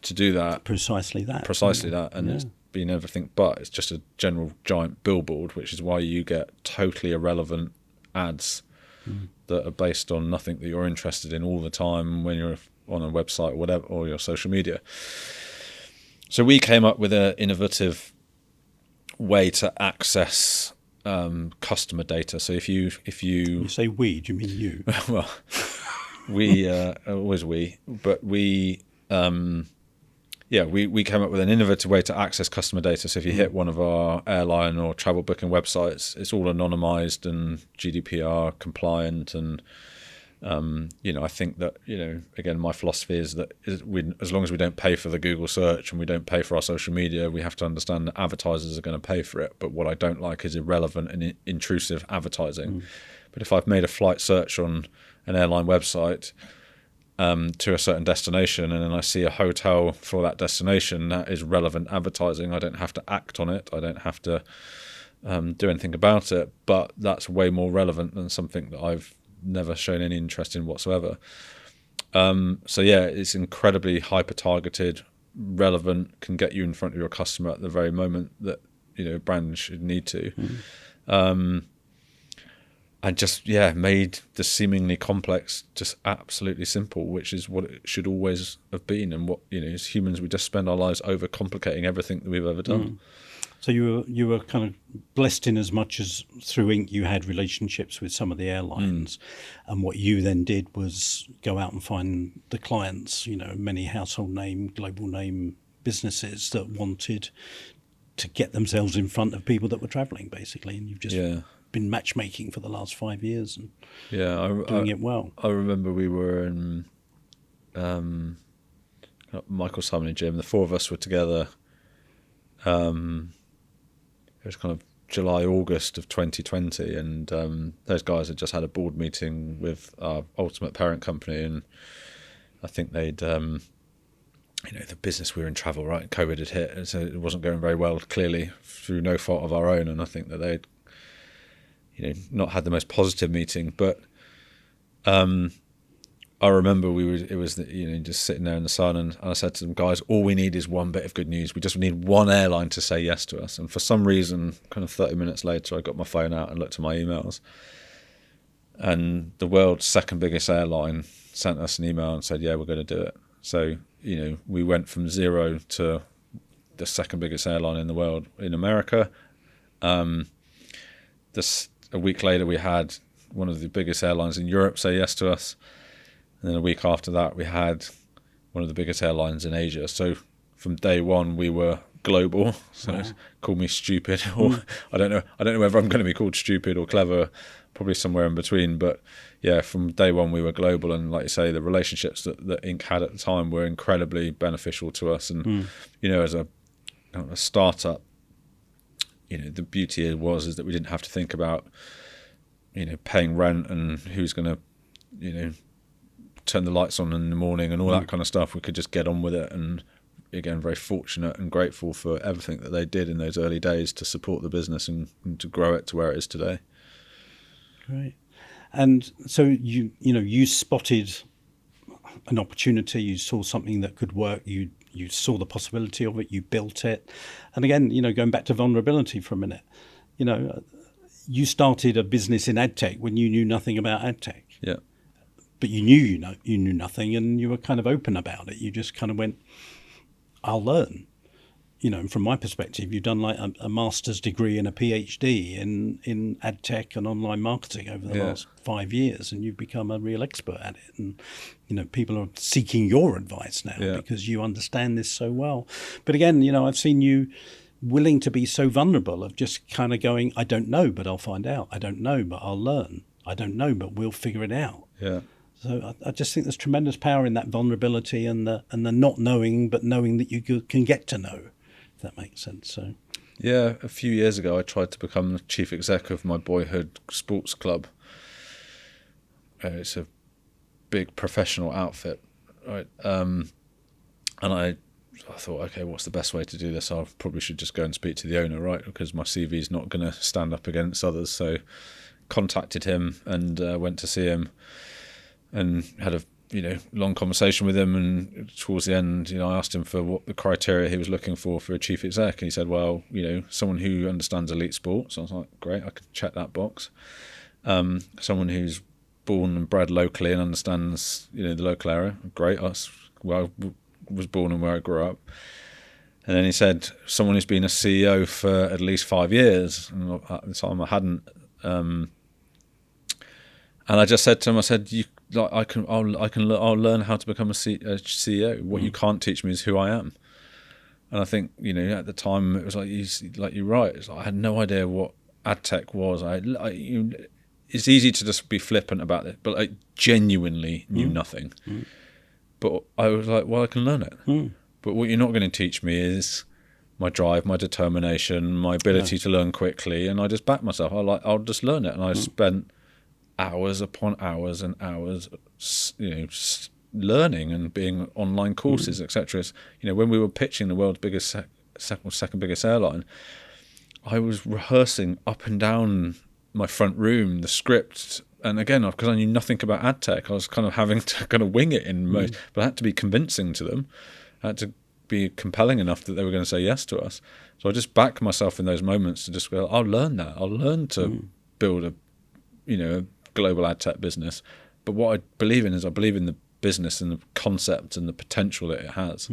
do that. Precisely that. And it's been everything but. It's just a general giant billboard, which is why you get totally irrelevant ads that are based on nothing that you're interested in all the time when you're on a website or whatever, or your social media. So we came up with an innovative way to access customer data. So if you say we, do you mean you? Well, we always we, but we came up with an innovative way to access customer data. So if you hit one of our airline or travel booking websites, it's all anonymized and GDPR compliant. And, I think that, again, my philosophy is that as long as we don't pay for the Google search and we don't pay for our social media, we have to understand that advertisers are going to pay for it. But what I don't like is irrelevant and intrusive advertising. But if I've made a flight search on an airline website to a certain destination, and then I see a hotel for that destination, that is relevant advertising. I don't have to act on it. I don't have to do anything about it. But that's way more relevant than something that I've never shown any interest in whatsoever. So yeah, it's incredibly hyper-targeted, relevant, can get you in front of your customer at the very moment that a brand should need to. And just made the seemingly complex just absolutely simple, which is what it should always have been. And what as humans, we just spend our lives overcomplicating everything that we've ever done. So you were kind of blessed in as much as through Inc. you had relationships with some of the airlines, and what you then did was go out and find the clients. Many household name, global name businesses that wanted to get themselves in front of people that were travelling, basically. And you've just been matchmaking for the last 5 years and doing it well. I remember we were in Michael, Simon and Jim. The four of us were together. It was kind of July, August of 2020, and those guys had just had a board meeting with our ultimate parent company, and I think they'd, the business, we were in travel, right? COVID had hit, and so it wasn't going very well, clearly, through no fault of our own, and I think that they'd, not had the most positive meeting, but I remember it was just sitting there in the sun, and I said to them, guys, all we need is one bit of good news. We just need one airline to say yes to us. And for some reason, kind of 30 minutes later, I got my phone out and looked at my emails, and the world's second biggest airline sent us an email and said, yeah, we're going to do it. So, we went from zero to the second biggest airline in the world in America. A week later, we had one of the biggest airlines in Europe say yes to us. And then a week after that, we had one of the biggest airlines in Asia. So from day one, we were global. So call me stupid, or I don't know whether I'm going to be called stupid or clever, probably somewhere in between. But yeah, from day one, we were global. And like you say, the relationships that Inc. had at the time were incredibly beneficial to us. And, as a startup, the beauty is that we didn't have to think about, paying rent and who's going to, turn the lights on in the morning and all that kind of stuff. We could just get on with it, and again, very fortunate and grateful for everything that they did in those early days to support the business and to grow it to where it is today. Great. And so you spotted an opportunity, you saw something that could work, you saw the possibility of it, you built it. And again, going back to vulnerability for a minute, you started a business in adtech when you knew nothing about adtech. Yeah. But you knew nothing, and you were kind of open about it. You just kind of went, I'll learn. And from my perspective, you've done like a master's degree and a PhD in ad tech and online marketing over the last 5 years, and you've become a real expert at it. And people are seeking your advice now because you understand this so well. But again, I've seen you willing to be so vulnerable of just kind of going, I don't know, but I'll find out. I don't know, but I'll learn. I don't know, but we'll figure it out. Yeah. So I just think there's tremendous power in that vulnerability and the not knowing, but knowing that you can get to know, if that makes sense. So, yeah, a few years ago, I tried to become the chief exec of my boyhood sports club. It's a big professional outfit, right? And I thought, okay, what's the best way to do this? I probably should just go and speak to the owner, right? Because my CV is not going to stand up against others. So contacted him and went to see him and had a long conversation with him, and towards the end I asked him for what the criteria he was looking for a chief exec, and he said, well, someone who understands elite sports. I was like, great, I can check that box. Someone who's born and bred locally and understands the local area, great. I was born and where I grew up. And then he said someone who's been a CEO for at least 5 years, and at the time I hadn't. And I just said to him, I said, I'll learn how to become a CEO. What you can't teach me is who I am. And I think, at the time it was like you're right. It's like I had no idea what ad tech was. It's easy to just be flippant about it, but I genuinely knew nothing. But I was like, well, I can learn it. But what you're not going to teach me is my drive, my determination, my ability to learn quickly. And I just backed myself. I'll just learn it. And I spent hours upon hours and hours, learning and being online courses, etc. When we were pitching the world's biggest, second biggest airline, I was rehearsing up and down my front room the script, and again, because I knew nothing about ad tech, I was kind of having to kind of wing it in most, but I had to be convincing to them. I had to be compelling enough that they were going to say yes to us. So I just back myself in those moments to just go, I'll learn that. I'll learn to build a global ad tech business. But what I believe in is I believe in the business and the concept and the potential that it has.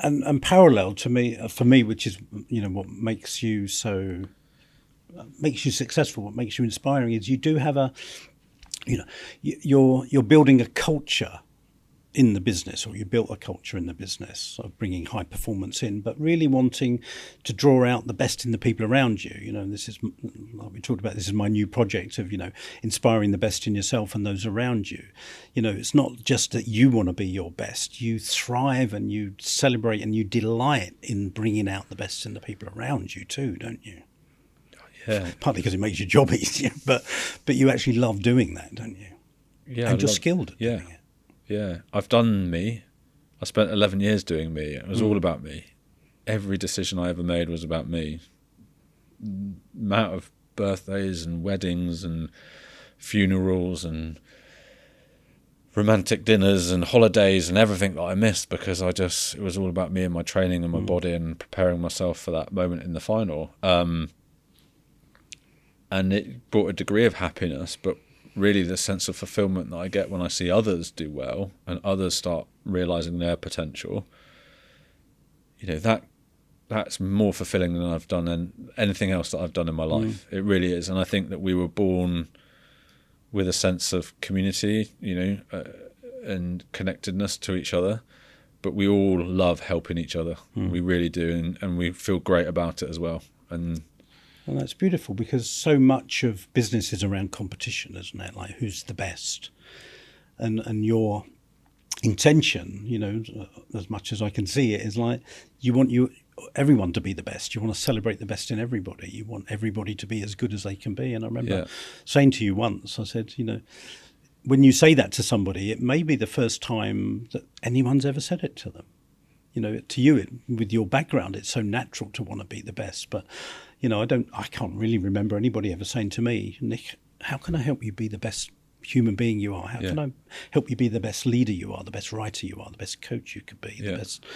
And parallel to me, for me, which is what makes you successful, what makes you inspiring, is you do have you're building a culture in the business, or you built a culture in the business of bringing high performance in, but really wanting to draw out the best in the people around you. And this is, like we talked about, this is my new project of, inspiring the best in yourself and those around you. It's not just that you want to be your best. You thrive and you celebrate and you delight in bringing out the best in the people around you too, don't you? Yeah. Partly because it makes your job easier, but you actually love doing that, don't you? Yeah. And you're skilled at doing it. Yeah, I've done me. I spent 11 years doing me. It was all about me. Every decision I ever made was about me. Amount of birthdays and weddings and funerals and romantic dinners and holidays and everything that I missed because it was all about me and my training and my body and preparing myself for that moment in the final. And it brought a degree of happiness, but really the sense of fulfillment that I get when I see others do well and others start realizing their potential, that's more fulfilling than I've done anything else that I've done in my life. It really is. And I think that we were born with a sense of community, and connectedness to each other, but we all love helping each other. We really do. And we feel great about it as well. And that's beautiful, because so much of business is around competition, isn't it? Like, who's the best? And your intention, as much as I can see it, is like you want everyone to be the best. You want to celebrate the best in everybody. You want everybody to be as good as they can be. And I remember saying to you once, I said, when you say that to somebody, it may be the first time that anyone's ever said it to them. To you, with your background, it's so natural to want to be the best. But, I can't really remember anybody ever saying to me, Nick, how can I help you be the best human being you are? How can I help you be the best leader you are, the best writer you are, the best coach you could be, the best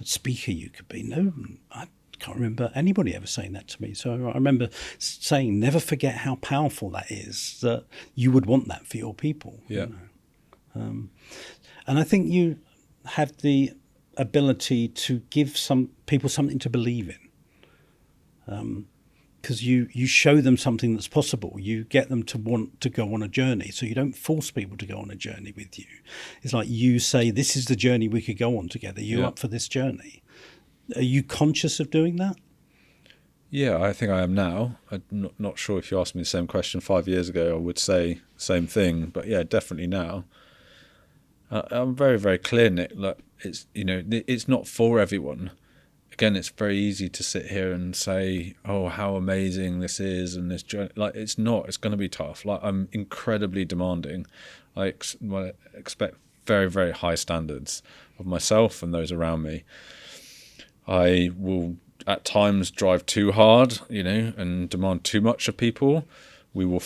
speaker you could be? No, I can't remember anybody ever saying that to me. So I remember saying, never forget how powerful that is, that you would want that for your people. Yeah. And I think you have the ability to give some people something to believe in, because you show them something that's possible. You get them to want to go on a journey, so you don't force people to go on a journey with you. It's like you say, this is the journey we could go on together. You're up for this journey. Are you conscious of doing that? Yeah, I think I am now. I'm not sure if you asked me the same question 5 years ago, I would say the same thing. But yeah, definitely now. I'm very, very clear, Nick. Like, it's not for everyone. Again, it's very easy to sit here and say, "Oh, how amazing this is," and this journey. Like, it's not. It's going to be tough. Like, I'm incredibly demanding. I expect very, very high standards of myself and those around me. I will at times drive too hard, and demand too much of people. We will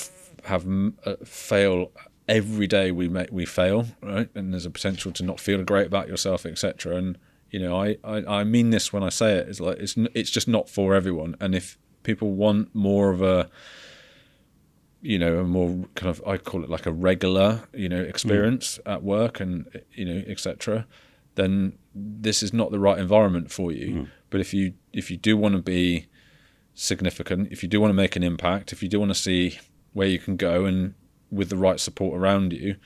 fail every day. We fail, right? And there's a potential to not feel great about yourself, etc. And I mean this when I say it. It's like it's just not for everyone. And if people want more of a more kind of, I call it like a regular experience at work and etc., then this is not the right environment for you. But if you do want to be significant, if you do want to make an impact, if you do want to see where you can go, and with the right support around you,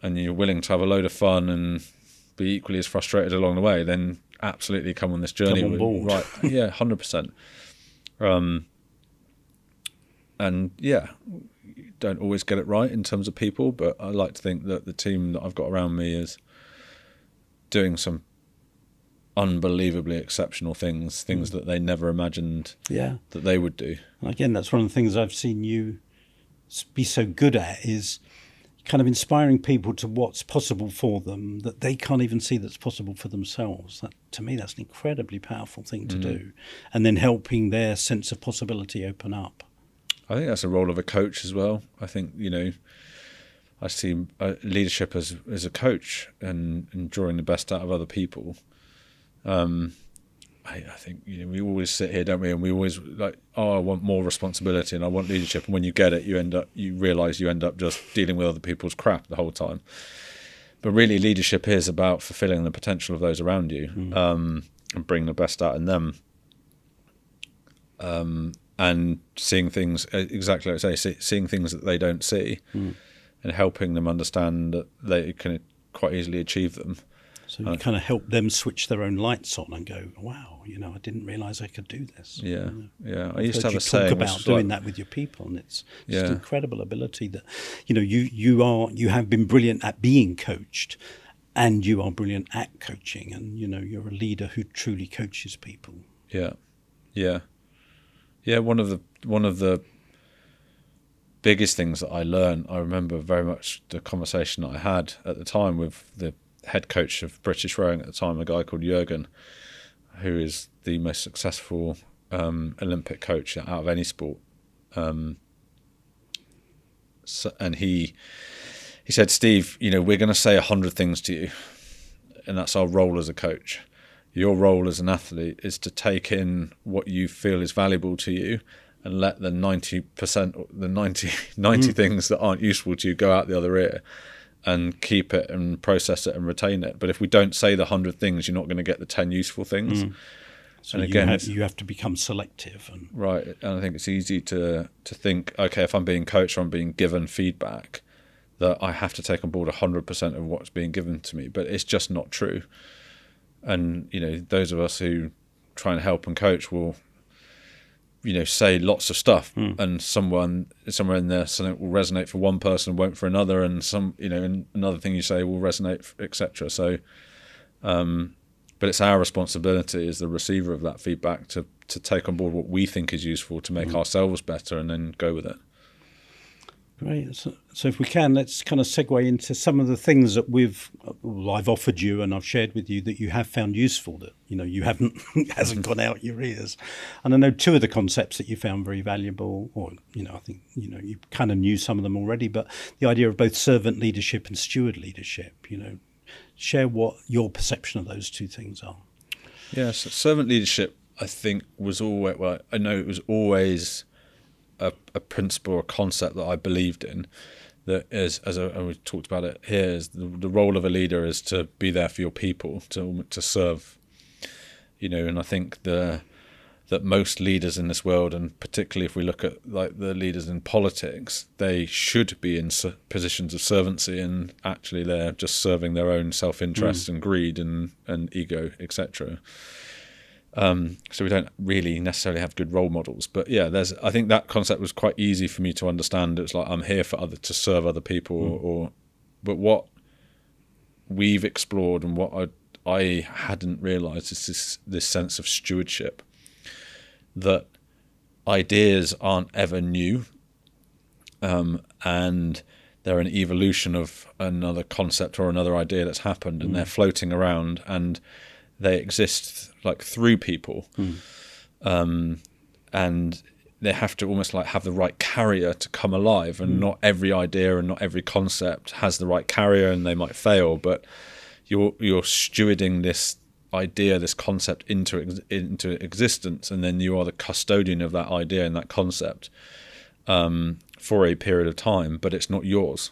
and you're willing to have a load of fun and be equally as frustrated along the way, then absolutely come on this journey. Come on board. Right? Yeah, 100%. And yeah, don't always get it right in terms of people, but I like to think that the team that I've got around me is doing some unbelievably exceptional things that they never imagined that they would do. And again, that's one of the things I've seen you be so good at is kind of inspiring people to what's possible for them that they can't even see that's possible for themselves. That, to me, that's an incredibly powerful thing to do. And then helping their sense of possibility open up. I think that's a role of a coach as well. I think, I see leadership as a coach and drawing the best out of other people. I think we always sit here, don't we? And we always like, I want more responsibility and I want leadership. And when you get it, you realise you end up just dealing with other people's crap the whole time. But really, leadership is about fulfilling the potential of those around you, and bringing the best out in them. And seeing things exactly like I say, seeing things that they don't see, and helping them understand that they can quite easily achieve them. So you kind of help them switch their own lights on and go, wow, I didn't realise I could do this. Yeah, yeah. I I've used to heard have you a saying talk about doing that with your people, and it's just an incredible ability that, you have been brilliant at being coached, and you are brilliant at coaching, and you're a leader who truly coaches people. Yeah, yeah, yeah. One of the biggest things that I learned, I remember very much the conversation that I had at the time with the head coach of British rowing at the time, a guy called Jürgen, who is the most successful Olympic coach out of any sport. And he said, Steve, we're going to say 100 things to you, and that's our role as a coach. Your role as an athlete is to take in what you feel is valuable to you and let the 90%, the 90 things that aren't useful to you go out the other ear, and keep it and process it and retain it. But if we don't say the 100 things, you're not going to get the 10 useful things. So and again, you have to become selective. Right. And I think it's easy to think, okay, if I'm being coached or I'm being given feedback, that I have to take on board 100% of what's being given to me. But it's just not true. And, those of us who try and help and coach will, say lots of stuff, and somewhere in there something will resonate for one person, won't for another, and another thing you say will resonate, etc. So, but it's our responsibility as the receiver of that feedback to take on board what we think is useful to make ourselves better, and then go with it. Great. So if we can, let's kind of segue into some of the things that I've offered you and I've shared with you that you have found useful, that you hasn't gone out your ears. And I know two of the concepts that you found very valuable, or I think you kind of knew some of them already, but the idea of both servant leadership and steward leadership. Share what your perception of those two things are. Yes, servant leadership, I think, was always, I know it was always a principle or concept that I believed in, that is, and we talked about it here, is the role of a leader is to be there for your people, to serve, and I think that most leaders in this world, and particularly if we look at like the leaders in politics, they should be in positions of servancy, and actually they're just serving their own self-interest and greed and ego, etc. So we don't really necessarily have good role models, but I think that concept was quite easy for me to understand. It's like, I'm here to serve other people, but what we've explored and what I hadn't realised is this sense of stewardship, that ideas aren't ever new, and they're an evolution of another concept or another idea that's happened, and they're floating around, and they exist like through people, and they have to almost like have the right carrier to come alive, and not every idea and not every concept has the right carrier, and they might fail, but you're stewarding this idea, this concept into existence, and then you are the custodian of that idea and that concept for a period of time, but it's not yours.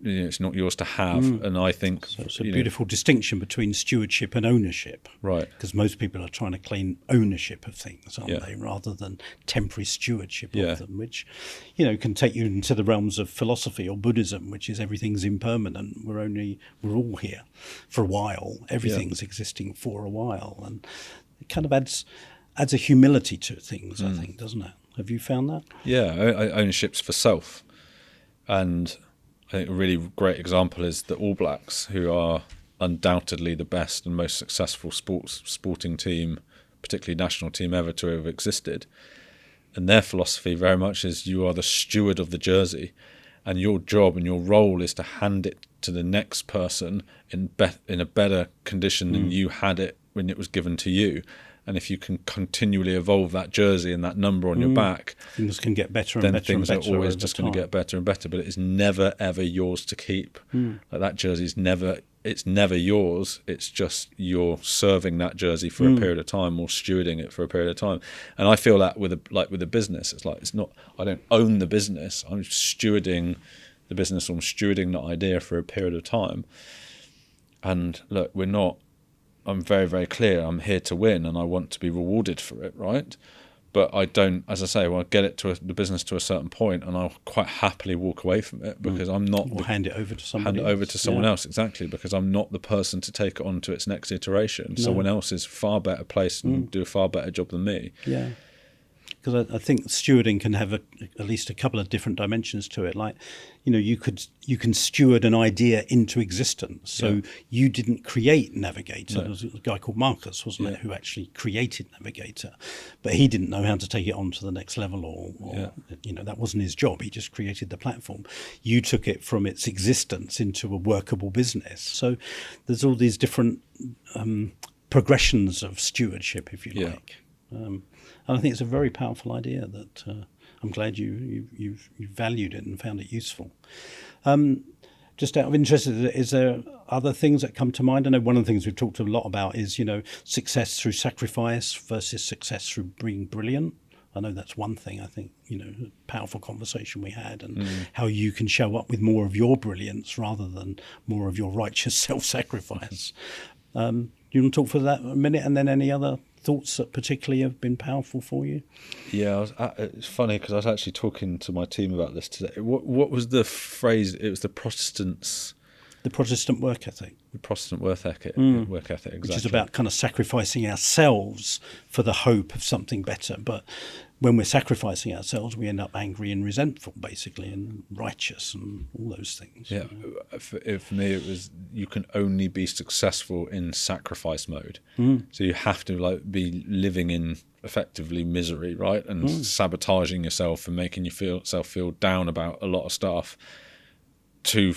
It's not yours to have. And I think so. It's a beautiful distinction between stewardship and ownership, right? Because most people are trying to claim ownership of things, aren't they, rather than temporary stewardship of them, which can take you into the realms of philosophy or Buddhism, which is everything's impermanent. We're all here for a while. Everything's existing for a while, and it kind of adds a humility to things, I think, doesn't it? Have you found that? Yeah, ownership's for self. And I think a really great example is the All Blacks, who are undoubtedly the best and most successful sporting team, particularly national team ever to have existed. And their philosophy very much is you are the steward of the jersey, and your job and your role is to hand it to the next person in a better condition than you had it when it was given to you. And if you can continually evolve that jersey and that number on your back, things can get better and then better things and better. are always just going to get better and better. But it is never ever yours to keep. Like that jersey is never yours. It's just you're serving that jersey for a period of time or stewarding it for a period of time. And I feel that with a business, it's not. I don't own the business. I'm stewarding the business. Or I'm stewarding that idea for a period of time. And look, I'm very, very clear. I'm here to win, and I want to be rewarded for it, right? But I don't, as I say, I get it to the business to a certain point, and I'll quite happily walk away from it because I'm not. Or hand it over to somebody. Hand it over to someone else, exactly, because I'm not the person to take it on to its next iteration. No. Someone else is far better placed and do a far better job than me. Yeah. Because I think stewarding can have at least a couple of different dimensions to it. Like, you can steward an idea into existence. So you didn't create Navigator. No. There was a guy called Marcus, wasn't it, who actually created Navigator, but he didn't know how to take it on to the next level, or that wasn't his job. He just created the platform. You took it from its existence into a workable business. So there's all these different progressions of stewardship, if you like. And I think it's a very powerful idea that I'm glad you valued it and found it useful. Just out of interest, is there other things that come to mind? I know one of the things we've talked a lot about is, success through sacrifice versus success through being brilliant. I know that's one thing, I think, a powerful conversation we had, and how you can show up with more of your brilliance rather than more of your righteous self-sacrifice. Do you want to talk for that a minute, and then any other thoughts that particularly have been powerful for you? Yeah, it's funny because I was actually talking to my team about this today. What was the phrase? It was the Protestant work ethic. The Protestant work ethic, exactly. Which is about kind of sacrificing ourselves for the hope of something better. But when we're sacrificing ourselves, we end up angry and resentful, basically, and righteous and all those things. Yeah, for me, it was you can only be successful in sacrifice mode. So you have to be living in effectively misery, right, and sabotaging yourself and making yourself feel down about a lot of stuff to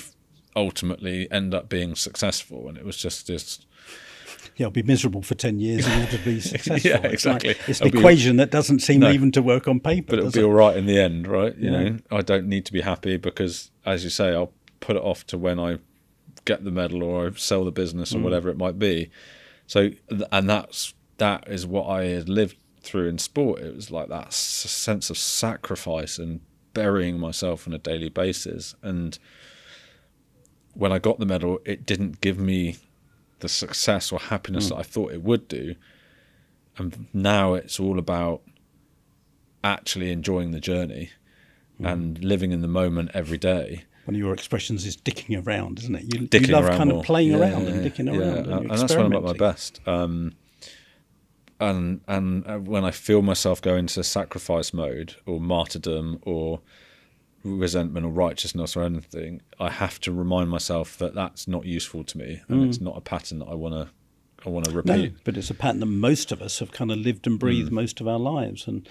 ultimately end up being successful. And it was just this. I'll be miserable for 10 years in order to be successful. Yeah, exactly. It's an equation that doesn't seem even to work on paper. But it'll be all right in the end, right? You know, I don't need to be happy because, as you say, I'll put it off to when I get the medal or I sell the business or whatever it might be. So, and that is what I had lived through in sport. It was like that sense of sacrifice and burying myself on a daily basis. And when I got the medal, it didn't give me the success or happiness that I thought it would do. And now it's all about actually enjoying the journey and living in the moment every day. One of your expressions is dicking around, isn't it? You dicking love around kind more. of playing around and dicking around. And that's when I'm at my best. And when I feel myself go into sacrifice mode or martyrdom or resentment or righteousness or anything, I have to remind myself that that's not useful to me, and it's not a pattern that I want to repeat. No, but it's a pattern that most of us have kind of lived and breathed most of our lives. And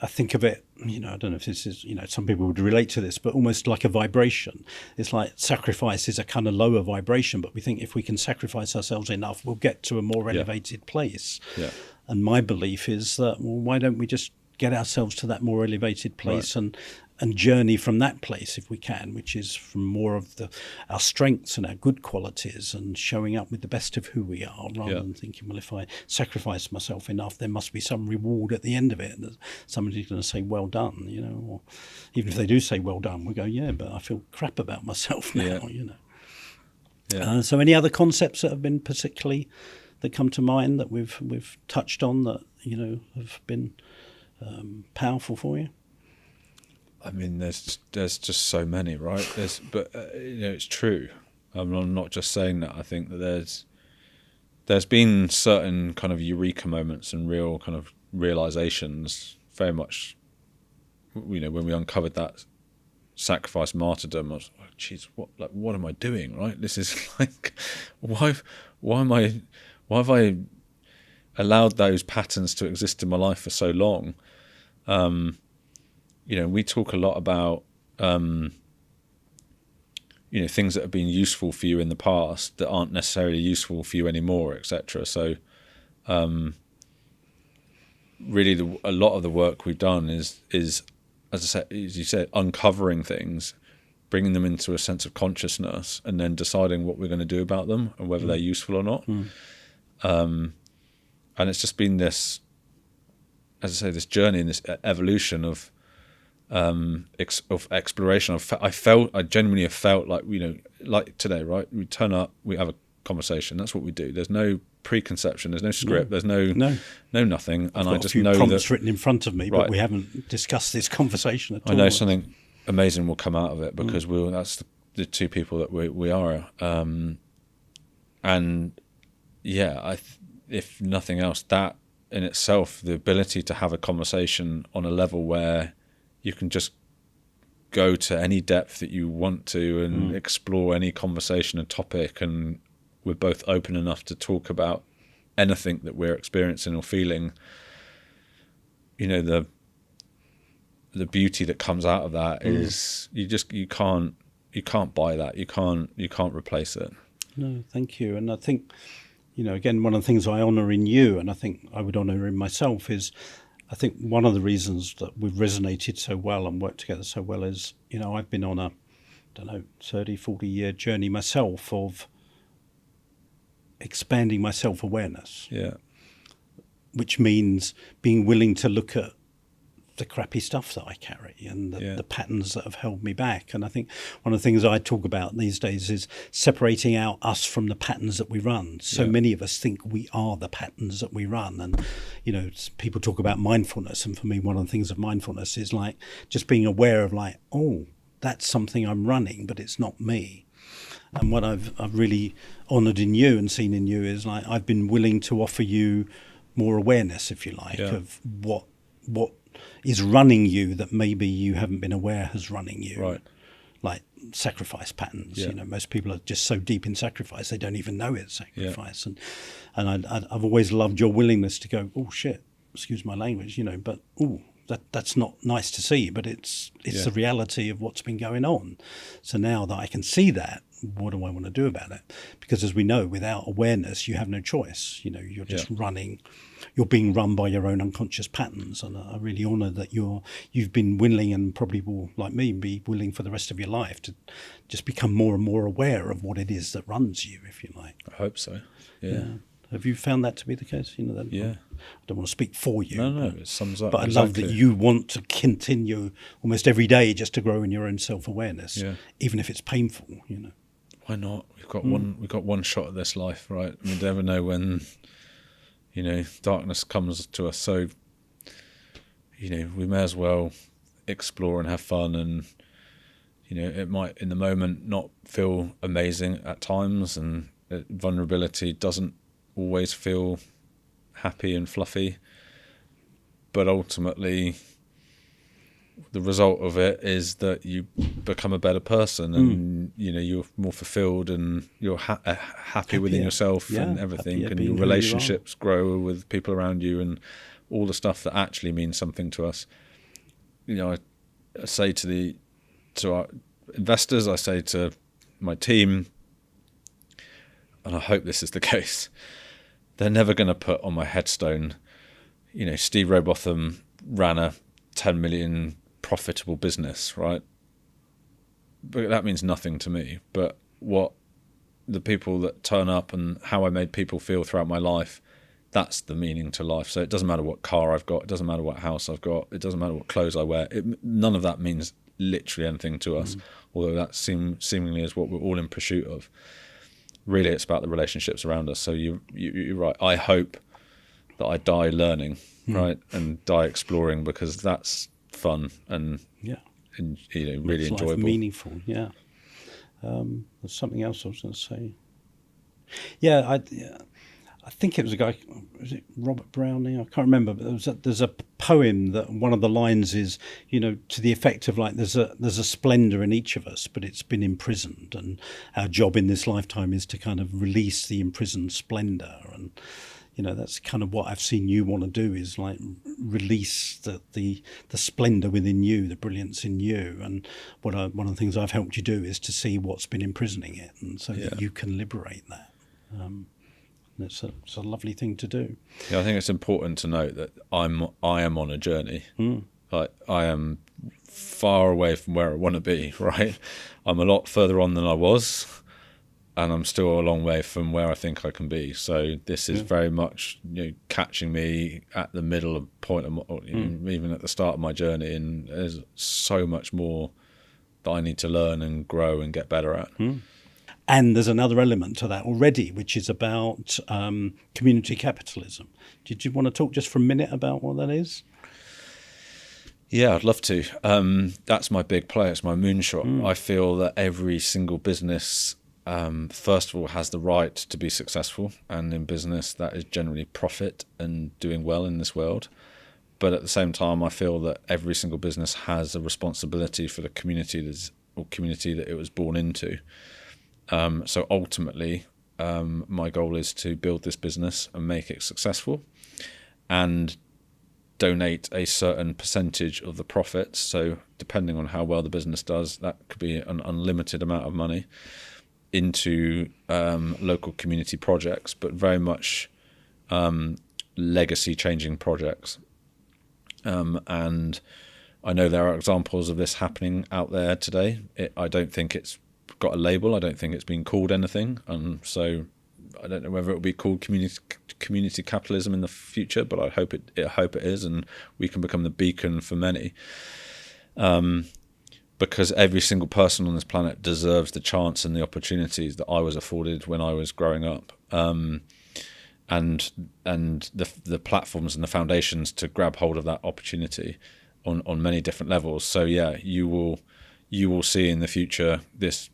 I think of it, I don't know if this is, some people would relate to this, but almost like a vibration. It's like sacrifice is a kind of lower vibration, but we think if we can sacrifice ourselves enough, we'll get to a more elevated place. Yeah. And my belief is that, well, why don't we just get ourselves to that more elevated place and journey from that place if we can, which is from more of our strengths and our good qualities and showing up with the best of who we are, rather than thinking, well, if I sacrifice myself enough, there must be some reward at the end of it. And somebody's going to say, well done, or even if they do say well done, we go, yeah, but I feel crap about myself now, Yeah. So any other concepts that have been particularly, that come to mind that we've touched on that, have been powerful for you? I mean, there's just so many, right? It's true. I'm not just saying that. I think that there's been certain kind of eureka moments and real kind of realizations. Very much, when we uncovered that sacrifice martyrdom, I was like, geez, what am I doing? Right? This is like, why have I allowed those patterns to exist in my life for so long? We talk a lot about, things that have been useful for you in the past that aren't necessarily useful for you anymore, etc. So, really, a lot of the work we've done is, as I said, as you said, uncovering things, bringing them into a sense of consciousness, and then deciding what we're going to do about them and whether they're useful or not. And it's just been this, as I say, this journey and this evolution of exploration. I genuinely have felt like, like today, right? We turn up, we have a conversation. That's what we do. There's no preconception. There's no script. There's no nothing. And I just know that prompts written in front of me, right, but we haven't discussed this conversation at all. I know something amazing will come out of it because that's the two people that we are. And yeah, if nothing else, that in itself, the ability to have a conversation on a level where you can just go to any depth that you want to and explore any conversation and topic, and we're both open enough to talk about anything that we're experiencing or feeling. The beauty that comes out of that is you can't buy that. You can't replace it. No, thank you. And I think, again, one of the things I honour in you, and I think I would honour in myself, is I think one of the reasons that we've resonated so well and worked together so well is, I've been on a, 30, 40-year journey myself of expanding my self-awareness. Yeah. Which means being willing to look at the crappy stuff that I carry and the patterns that have held me back. And I think one of the things I talk about these days is separating out us from the patterns that we run. So many of us think we are the patterns that we run. And, people talk about mindfulness. And for me, one of the things of mindfulness is like just being aware of like, oh, that's something I'm running, but it's not me. And what I've really honoured in you and seen in you is like I've been willing to offer you more awareness, if you like, of what is running you that maybe you haven't been aware is running you. Right. Like sacrifice patterns. Most people are just so deep in sacrifice they don't even know it's sacrifice. And I've always loved your willingness to go, oh shit, excuse my language, but that's not nice to see, but it's the reality of what's been going on. So now that I can see that, what do I want to do about it? Because as we know, without awareness, you have no choice. You're just running. You're being run by your own unconscious patterns. And I really honour that you've been willing, and probably will, like me, be willing for the rest of your life to just become more and more aware of what it is that runs you, if you like. I hope so. Yeah. Have you found that to be the case? That I don't want to speak for you. No, it sums up. But I love that you want to continue almost every day just to grow in your own self-awareness, even if it's painful. Why not? We've got one shot at this life, right? We never know when, darkness comes to us. So, we may as well explore and have fun. And, it might in the moment not feel amazing at times, and vulnerability doesn't always feel happy and fluffy. But ultimately, the result of it is that you become a better person, and you're more fulfilled, and you're happy within yourself and everything, and your relationships grow with people around you, and all the stuff that actually means something to us. I say to our investors, I say to my team, and I hope this is the case, they're never going to put on my headstone, Steve Rowbotham ran a 10 million profitable business, right? But that means nothing to me. But what the people that turn up and how I made people feel throughout my life, that's the meaning to life. So it doesn't matter what car I've got, it doesn't matter what house I've got, it doesn't matter what clothes I wear. None of that means literally anything to us, although that seemingly is what we're all in pursuit of. Really, it's about the relationships around us. So you're right. I hope that I die learning, right, and die exploring, because that's fun and really enjoyable, meaningful. There's something else I was going to say. I think it was a guy, was it Robert Browning? I can't remember, but there's a poem that one of the lines is, to the effect of like, there's a splendour in each of us, but it's been imprisoned, and our job in this lifetime is to kind of release the imprisoned splendour. And that's kind of what I've seen you want to do, is like release the splendor within you, the brilliance in you. And one of the things I've helped you do is to see what's been imprisoning it, and so that you can liberate that. It's a lovely thing to do. Yeah, I think it's important to note that I am on a journey. Like, I am far away from where I want to be, right? I'm a lot further on than I was, and I'm still a long way from where I think I can be. So this is very much, catching me at the middle of point of, even at the start of my journey, and there's so much more that I need to learn and grow and get better at. And there's another element to that already, which is about community capitalism. Did you want to talk just for a minute about what that is? Yeah, I'd love to. That's my big play. It's my moonshot. I feel that every single business, first of all, has the right to be successful. And in business, that is generally profit and doing well in this world. But at the same time, I feel that every single business has a responsibility for the community that it was born into. So ultimately, my goal is to build this business and make it successful, and donate a certain percentage of the profits. So depending on how well the business does, that could be an unlimited amount of money into local community projects, but very much legacy changing projects. And I know there are examples of this happening out there today. I don't think it's got a label. I don't think it's been called anything, and so I don't know whether it will be called community capitalism in the future, but I hope it is, and we can become the beacon for many, because every single person on this planet deserves the chance and the opportunities that I was afforded when I was growing up, and the platforms and the foundations to grab hold of that opportunity on many different levels. So yeah, you will see in the future this,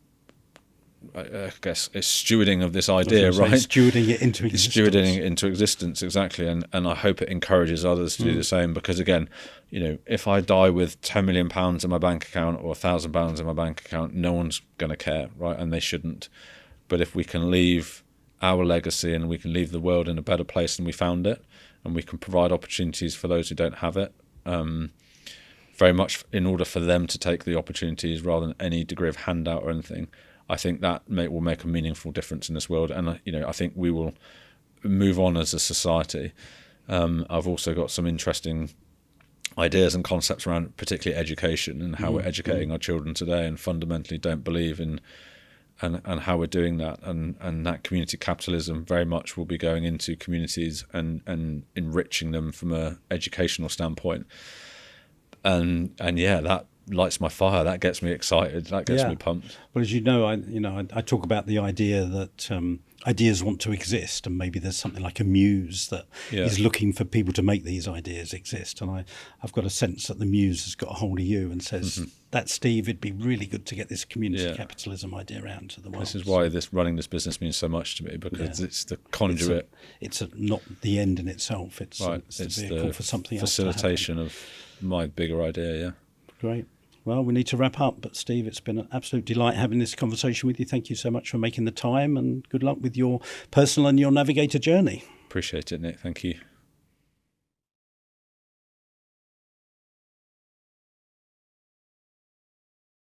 I guess, it's stewarding of this idea, right? Stewarding it into existence. Stewarding it into existence, exactly. And I hope it encourages others to do the same, because again, if I die with £10 million in my bank account or £1,000 in my bank account, no one's going to care, right? And they shouldn't. But if we can leave our legacy and we can leave the world in a better place than we found it, and we can provide opportunities for those who don't have it, very much in order for them to take the opportunities rather than any degree of handout or anything, I think that will make a meaningful difference in this world. And I think we will move on as a society. I've also got some interesting ideas and concepts around particularly education and how we're educating our children today, and fundamentally don't believe in and how we're doing that, and that community capitalism very much will be going into communities and enriching them from a educational standpoint. And yeah, that lights my fire. That gets me excited. That gets me pumped. Well, as you know, I talk about the idea that ideas want to exist, and maybe there's something like a muse that is looking for people to make these ideas exist. And I've got a sense that the muse has got a hold of you and says, "That Steve, it'd be really good to get this community capitalism idea out to the world." This is why running this business means so much to me, because it's the conduit. It's not the end in itself. It's the vehicle for something else. Facilitation of my bigger idea. Yeah. Great. Well, we need to wrap up, but Steve, it's been an absolute delight having this conversation with you. Thank you so much for making the time, and good luck with your personal and your navigator journey. Appreciate it, Nick. Thank you.